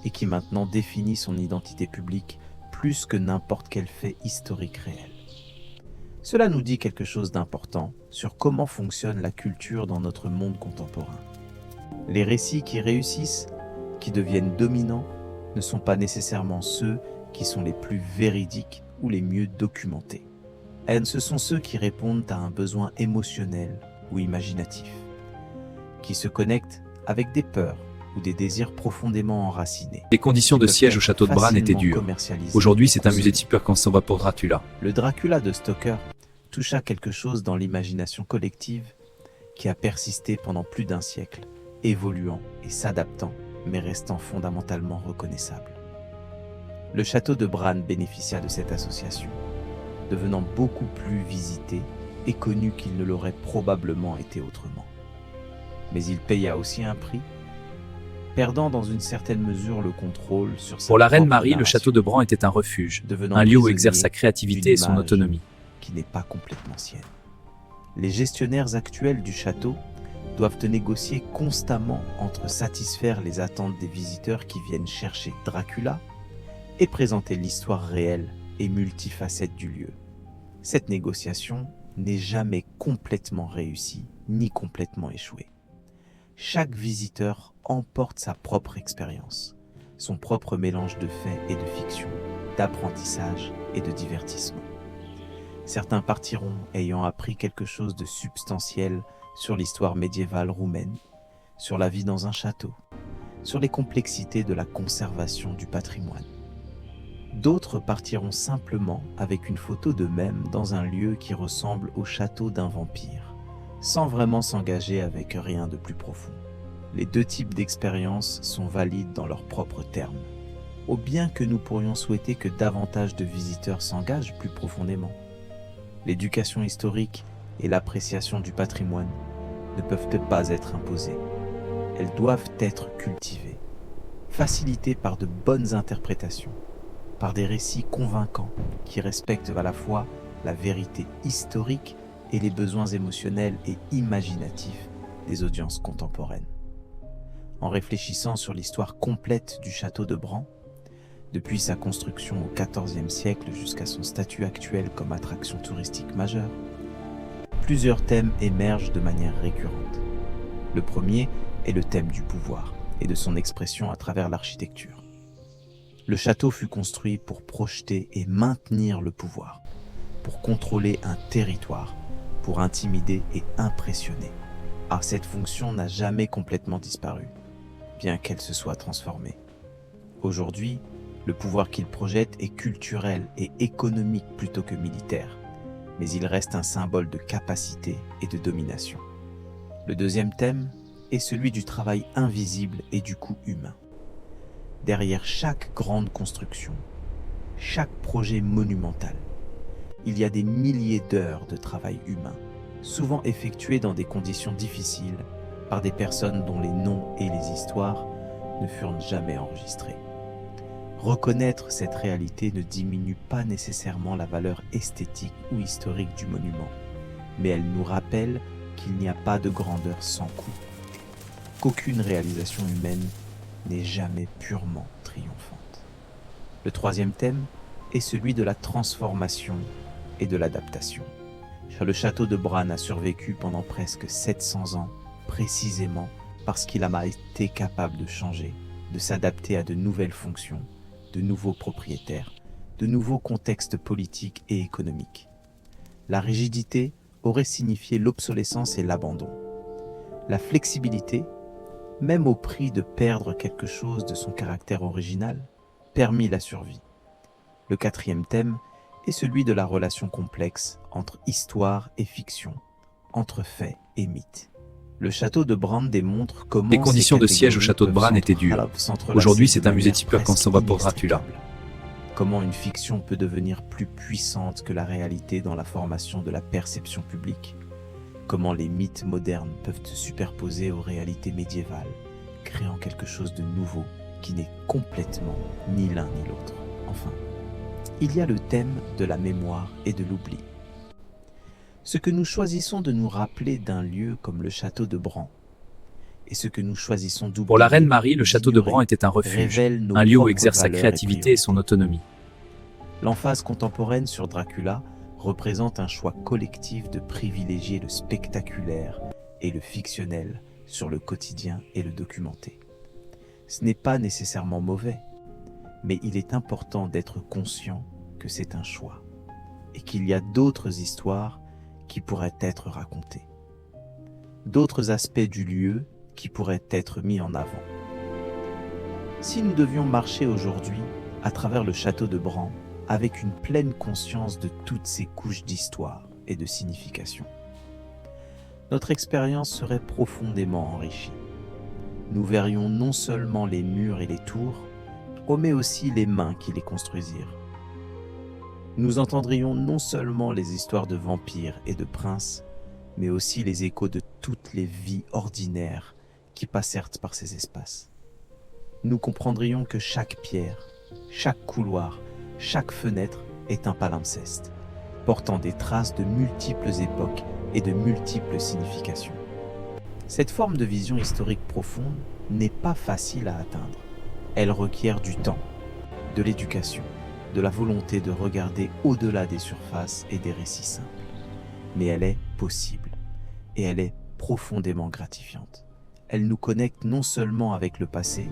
et qui maintenant définit son identité publique plus que n'importe quel fait historique réel. Cela nous dit quelque chose d'important sur comment fonctionne la culture dans notre monde contemporain. Les récits qui réussissent, qui deviennent dominants, ne sont pas nécessairement ceux qui sont les plus véridiques ou les mieux documentés. Ce sont ceux qui répondent à un besoin émotionnel ou imaginatif, qui se connectent avec des peurs ou des désirs profondément enracinés. Les conditions de siège au château de Bran étaient dures. Aujourd'hui, c'est un musée typique quand on va pour Dracula. Le Dracula de Stoker toucha quelque chose dans l'imagination collective qui a persisté pendant plus d'un siècle, évoluant et s'adaptant, mais restant fondamentalement reconnaissable. Le château de Bran bénéficia de cette association, devenant beaucoup plus visité et connu qu'il ne l'aurait probablement été autrement. Mais il paya aussi un prix, perdant dans une certaine mesure le contrôle sur sa Pour la reine propre Marie, le narration, château de Bran était un refuge, devenant un lieu où prisonnier exerce sa créativité et son d'une image autonomie. qui n'est pas complètement sienne. Les gestionnaires actuels du château doivent négocier constamment entre satisfaire les attentes des visiteurs qui viennent chercher Dracula et présenter l'histoire réelle et multifacette du lieu. Cette négociation n'est jamais complètement réussie ni complètement échouée. Chaque visiteur emporte sa propre expérience, son propre mélange de faits et de fiction, d'apprentissage et de divertissement. Certains partiront ayant appris quelque chose de substantiel sur l'histoire médiévale roumaine, sur la vie dans un château, sur les complexités de la conservation du patrimoine. D'autres partiront simplement avec une photo d'eux-mêmes dans un lieu qui ressemble au château d'un vampire, sans vraiment s'engager avec rien de plus profond. Les deux types d'expériences sont valides dans leurs propres termes, au bien que nous pourrions souhaiter que davantage de visiteurs s'engagent plus profondément. L'éducation historique et l'appréciation du patrimoine ne peuvent pas être imposées. Elles doivent être cultivées, facilitées par de bonnes interprétations, par des récits convaincants qui respectent à la fois la vérité historique et les besoins émotionnels et imaginatifs des audiences contemporaines. En réfléchissant sur l'histoire complète du château de Bran, depuis sa construction au XIVe siècle jusqu'à son statut actuel comme attraction touristique majeure, plusieurs thèmes émergent de manière récurrente. Le premier est le thème du pouvoir et de son expression à travers l'architecture. Le château fut construit pour projeter et maintenir le pouvoir, pour contrôler un territoire, pour intimider et impressionner. Ah, cette fonction n'a jamais complètement disparu, bien qu'elle se soit transformée. Aujourd'hui, le pouvoir qu'il projette est culturel et économique plutôt que militaire, mais il reste un symbole de capacité et de domination. Le deuxième thème est celui du travail invisible et du coût humain. Derrière chaque grande construction, chaque projet monumental, il y a des milliers d'heures de travail humain, souvent effectuées dans des conditions difficiles par des personnes dont les noms et les histoires ne furent jamais enregistrés. Reconnaître cette réalité ne diminue pas nécessairement la valeur esthétique ou historique du monument, mais elle nous rappelle qu'il n'y a pas de grandeur sans coût, qu'aucune réalisation humaine n'est jamais purement triomphante. Le troisième thème est celui de la transformation et de l'adaptation. Le château de Bran a survécu pendant presque 700 ans, précisément parce qu'il a été capable de changer, de s'adapter à de nouvelles fonctions, de nouveaux propriétaires, de nouveaux contextes politiques et économiques. La rigidité aurait signifié l'obsolescence et l'abandon. La flexibilité, même au prix de perdre quelque chose de son caractère original, permis la survie. Le quatrième thème est celui de la relation complexe entre histoire et fiction, entre faits et mythes. Le château de Bran démontre comment Les conditions de siège au ces château de Bran étaient dures. Aujourd'hui, c'est un musée typeur quand ça va pour Dracula. Comment une fiction peut devenir plus puissante que la réalité dans la formation de la perception publique. Comment les mythes modernes peuvent se superposer aux réalités médiévales, créant quelque chose de nouveau qui n'est complètement ni l'un ni l'autre. Enfin, il y a le thème de la mémoire et de l'oubli. Ce que nous choisissons de nous rappeler d'un lieu comme le château de Bran, et ce que nous choisissons d'oublier. Pour la reine Marie, le château de Bran était un refuge, un lieu où exerce sa créativité et son autonomie. L'emphase contemporaine sur Dracula représente un choix collectif de privilégier le spectaculaire et le fictionnel sur le quotidien et le documenté. Ce n'est pas nécessairement mauvais, mais il est important d'être conscient que c'est un choix et qu'il y a d'autres histoires qui pourraient être racontées, d'autres aspects du lieu qui pourraient être mis en avant. Si nous devions marcher aujourd'hui à travers le château de Bran avec une pleine conscience de toutes ces couches d'histoire et de signification, notre expérience serait profondément enrichie. Nous verrions non seulement les murs et les tours, mais aussi les mains qui les construisirent. Nous entendrions non seulement les histoires de vampires et de princes, mais aussi les échos de toutes les vies ordinaires qui passèrent par ces espaces. Nous comprendrions que chaque pierre, chaque couloir, chaque fenêtre est un palimpseste, portant des traces de multiples époques et de multiples significations. Cette forme de vision historique profonde n'est pas facile à atteindre. Elle requiert du temps, de l'éducation, de la volonté de regarder au-delà des surfaces et des récits simples. Mais elle est possible, et elle est profondément gratifiante. Elle nous connecte non seulement avec le passé,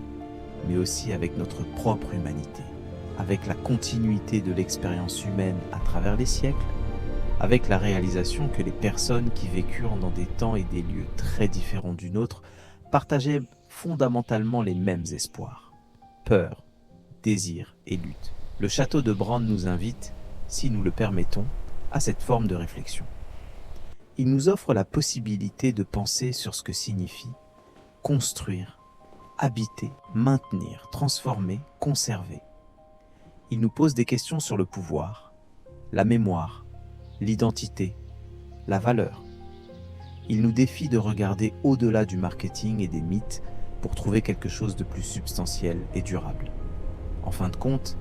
mais aussi avec notre propre humanité, avec la continuité de l'expérience humaine à travers les siècles, avec la réalisation que les personnes qui vécurent dans des temps et des lieux très différents du nôtre partageaient fondamentalement les mêmes espoirs. Peur, désir et lutte. Le château de Bran nous invite, si nous le permettons, à cette forme de réflexion. Il nous offre la possibilité de penser sur ce que signifie construire, habiter, maintenir, transformer, conserver. Il nous pose des questions sur le pouvoir, la mémoire, l'identité, la valeur. Il nous défie de regarder au-delà du marketing et des mythes pour trouver quelque chose de plus substantiel et durable. En fin de compte,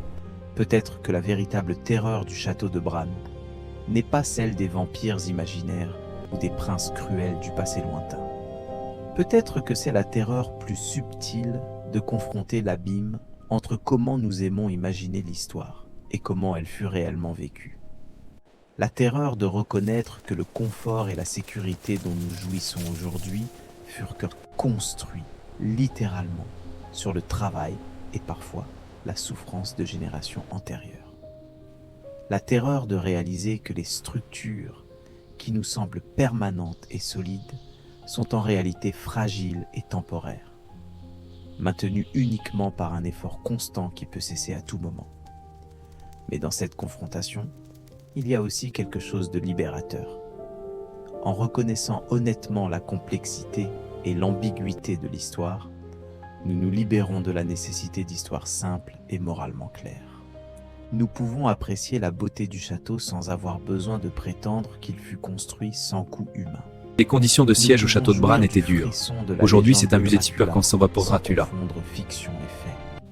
peut-être que la véritable terreur du château de Bran n'est pas celle des vampires imaginaires ou des princes cruels du passé lointain. Peut-être que c'est la terreur plus subtile de confronter l'abîme entre comment nous aimons imaginer l'histoire et comment elle fut réellement vécue. La terreur de reconnaître que le confort et la sécurité dont nous jouissons aujourd'hui furent construits littéralement sur le travail et parfois la souffrance de générations antérieures. La terreur de réaliser que les structures qui nous semblent permanentes et solides sont en réalité fragiles et temporaires, maintenues uniquement par un effort constant qui peut cesser à tout moment. Mais dans cette confrontation, il y a aussi quelque chose de libérateur. En reconnaissant honnêtement la complexité et l'ambiguïté de l'histoire, nous nous libérons de la nécessité d'histoires simples et moralement claires. Nous pouvons apprécier la beauté du château sans avoir besoin de prétendre qu'il fut construit sans coût humain. Les conditions de siège au château de Bran étaient dures. Aujourd'hui, c'est un musée typeur quand ça va pour Dracula. Fiction et fait.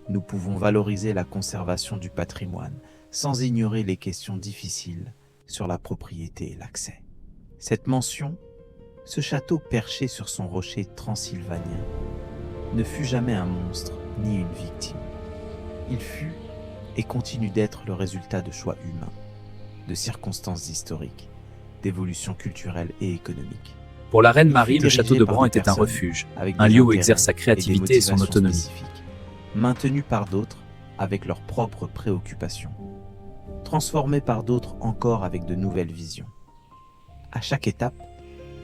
Nous pouvons valoriser la conservation du patrimoine sans ignorer les questions difficiles sur la propriété et l'accès. Cette mention, ce château perché sur son rocher transylvanien, ne fut jamais un monstre ni une victime. Il fut et continue d'être le résultat de choix humains, de circonstances historiques, d'évolutions culturelles et économiques. Pour la reine Marie, le château de Bran était un refuge, un lieu où exerce sa créativité et son autonomie. Maintenu par d'autres avec leurs propres préoccupations, transformé par d'autres encore avec de nouvelles visions. À chaque étape,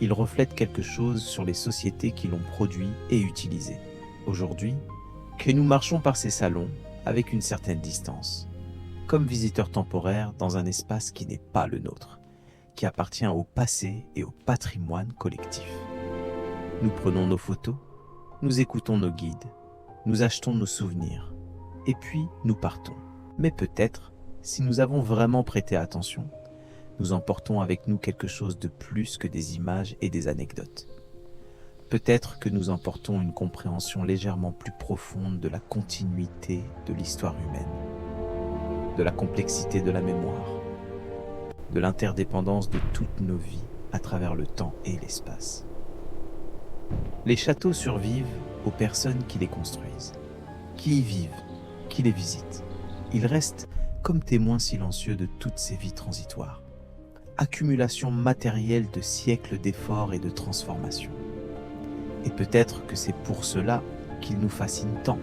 il reflète quelque chose sur les sociétés qui l'ont produit et utilisé. Aujourd'hui, que nous marchons par ces salons, avec une certaine distance, comme visiteur temporaire dans un espace qui n'est pas le nôtre, qui appartient au passé et au patrimoine collectif. Nous prenons nos photos, nous écoutons nos guides, nous achetons nos souvenirs, et puis nous partons. Mais peut-être, si nous avons vraiment prêté attention, nous emportons avec nous quelque chose de plus que des images et des anecdotes. Peut-être que nous emportons une compréhension légèrement plus profonde de la continuité de l'histoire humaine, de la complexité de la mémoire, de l'interdépendance de toutes nos vies à travers le temps et l'espace. Les châteaux survivent aux personnes qui les construisent, qui y vivent, qui les visitent. Ils restent comme témoins silencieux de toutes ces vies transitoires, accumulation matérielle de siècles d'efforts et de transformations. Et peut-être que c'est pour cela qu'ils nous fascinent tant,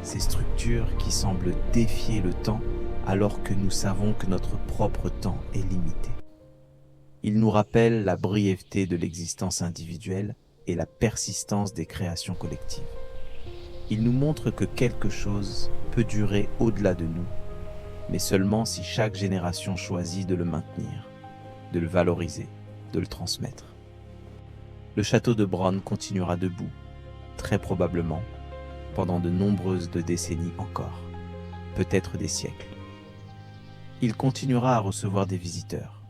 ces structures qui semblent défier le temps alors que nous savons que notre propre temps est limité. Ils nous rappellent la brièveté de l'existence individuelle et la persistance des créations collectives. Ils nous montrent que quelque chose peut durer au-delà de nous, mais seulement si chaque génération choisit de le maintenir, de le valoriser, de le transmettre. Le château de Bronn continuera debout, très probablement, pendant de nombreuses décennies encore, peut-être des siècles. Il continuera à recevoir des visiteurs,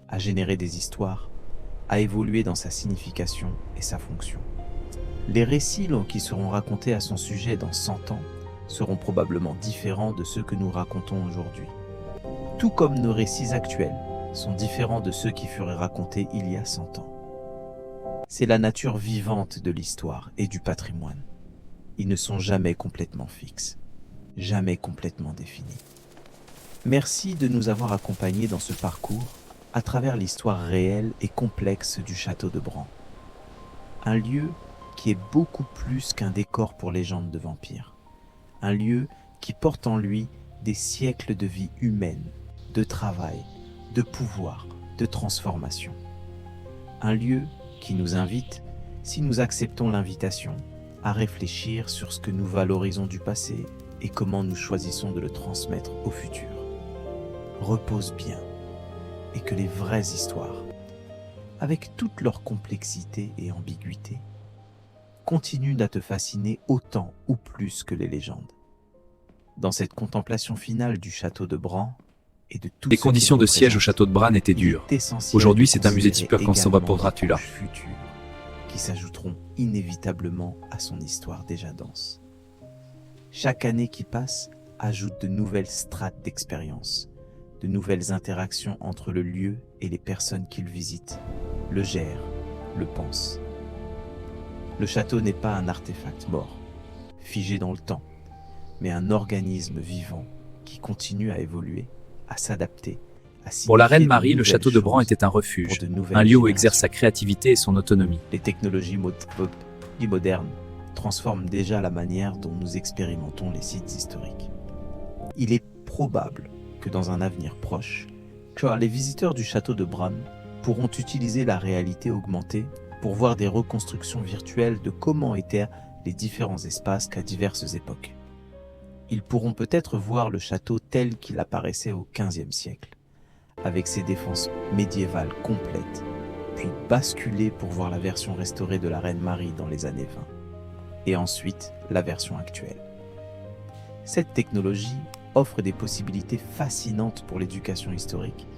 à générer des histoires, à évoluer dans sa signification et sa fonction. Les récits qui seront racontés à son sujet dans 100 ans seront probablement différents de ceux que nous racontons aujourd'hui. Tout comme nos récits actuels sont différents de ceux qui furent racontés il y a 100 ans. C'est la nature vivante de l'histoire et du patrimoine. Ils ne sont jamais complètement fixes, jamais complètement définis. Merci de nous avoir accompagnés dans ce parcours à travers l'histoire réelle et complexe du château de Bran. Un lieu qui est beaucoup plus qu'un décor pour légendes de vampires. Un lieu qui porte en lui des siècles de vie humaine, de travail, de pouvoir, de transformation. Un lieu qui nous invite, si nous acceptons l'invitation, à réfléchir sur ce que nous valorisons du passé et comment nous choisissons de le transmettre au futur. Repose bien, et que les vraies histoires, avec toute leur complexité et ambiguïté, continuent à te fasciner autant ou plus que les légendes. Dans cette contemplation finale du château de Bran et de tout les conditions de siège au château de Bran étaient dures. Aujourd'hui, c'est un musée typeur quand on va pour Dracula. Qui s'ajouteront inévitablement à son histoire déjà dense. Chaque année qui passe ajoute de nouvelles strates d'expérience, de nouvelles interactions entre le lieu et les personnes qui le visitent, le gèrent, le pensent. Le château n'est pas un artefact mort, figé dans le temps, mais un organisme vivant qui continue à évoluer, à s'adapter, à Pour la reine Marie, le château de Bran était un refuge, un lieu où exerce sa créativité et son autonomie. Les technologies modernes transforment déjà la manière dont nous expérimentons les sites historiques. Il est probable que dans un avenir proche, les visiteurs du château de Bran pourront utiliser la réalité augmentée pour voir des reconstructions virtuelles de comment étaient les différents espaces qu'à diverses époques. Ils pourront peut-être voir le château tel qu'il apparaissait au XVe siècle, avec ses défenses médiévales complètes, puis basculer pour voir la version restaurée de la reine Marie dans les années 20, et ensuite la version actuelle. Cette technologie offre des possibilités fascinantes pour l'éducation historique,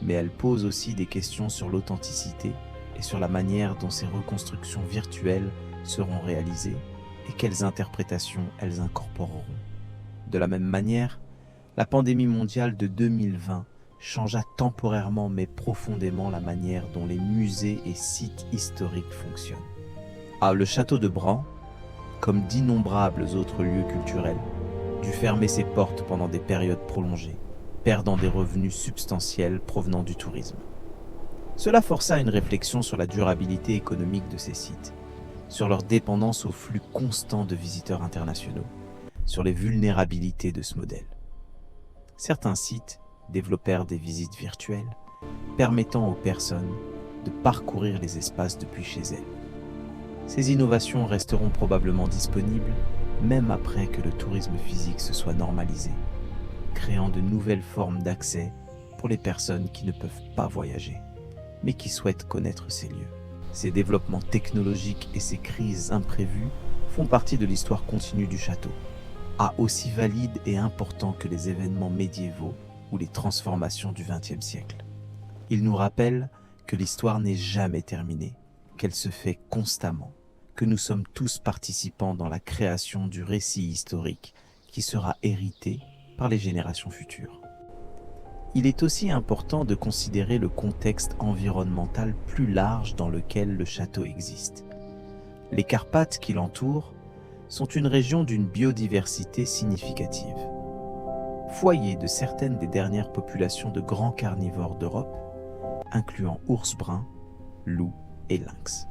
mais elle pose aussi des questions sur l'authenticité et sur la manière dont ces reconstructions virtuelles seront réalisées et quelles interprétations elles incorporeront. De la même manière, la pandémie mondiale de 2020 changea temporairement mais profondément la manière dont les musées et sites historiques fonctionnent. Le château de Bran, comme d'innombrables autres lieux culturels, dut fermer ses portes pendant des périodes prolongées, perdant des revenus substantiels provenant du tourisme. Cela força une réflexion sur la durabilité économique de ces sites, sur leur dépendance au flux constant de visiteurs internationaux, sur les vulnérabilités de ce modèle. Certains sites développèrent des visites virtuelles, permettant aux personnes de parcourir les espaces depuis chez elles. Ces innovations resteront probablement disponibles, même après que le tourisme physique se soit normalisé, créant de nouvelles formes d'accès pour les personnes qui ne peuvent pas voyager, mais qui souhaitent connaître ces lieux. Ces développements technologiques et ces crises imprévues font partie de l'histoire continue du château, aussi valide et important que les événements médiévaux ou les transformations du XXe siècle. Ils nous rappellent que l'histoire n'est jamais terminée, qu'elle se fait constamment, que nous sommes tous participants dans la création du récit historique qui sera hérité par les générations futures. Il est aussi important de considérer le contexte environnemental plus large dans lequel le château existe. Les Carpates qui l'entourent sont une région d'une biodiversité significative. Foyer de certaines des dernières populations de grands carnivores d'Europe, incluant ours bruns, loups et lynx.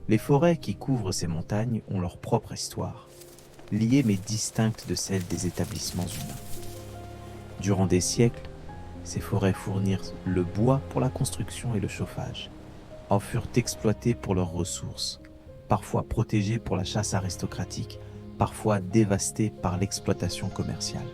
Les forêts qui couvrent ces montagnes ont leur propre histoire, liée mais distincte de celle des établissements humains. Durant des siècles, ces forêts fournirent le bois pour la construction et le chauffage, en furent exploitées pour leurs ressources, parfois protégées pour la chasse aristocratique, parfois dévastées par l'exploitation commerciale.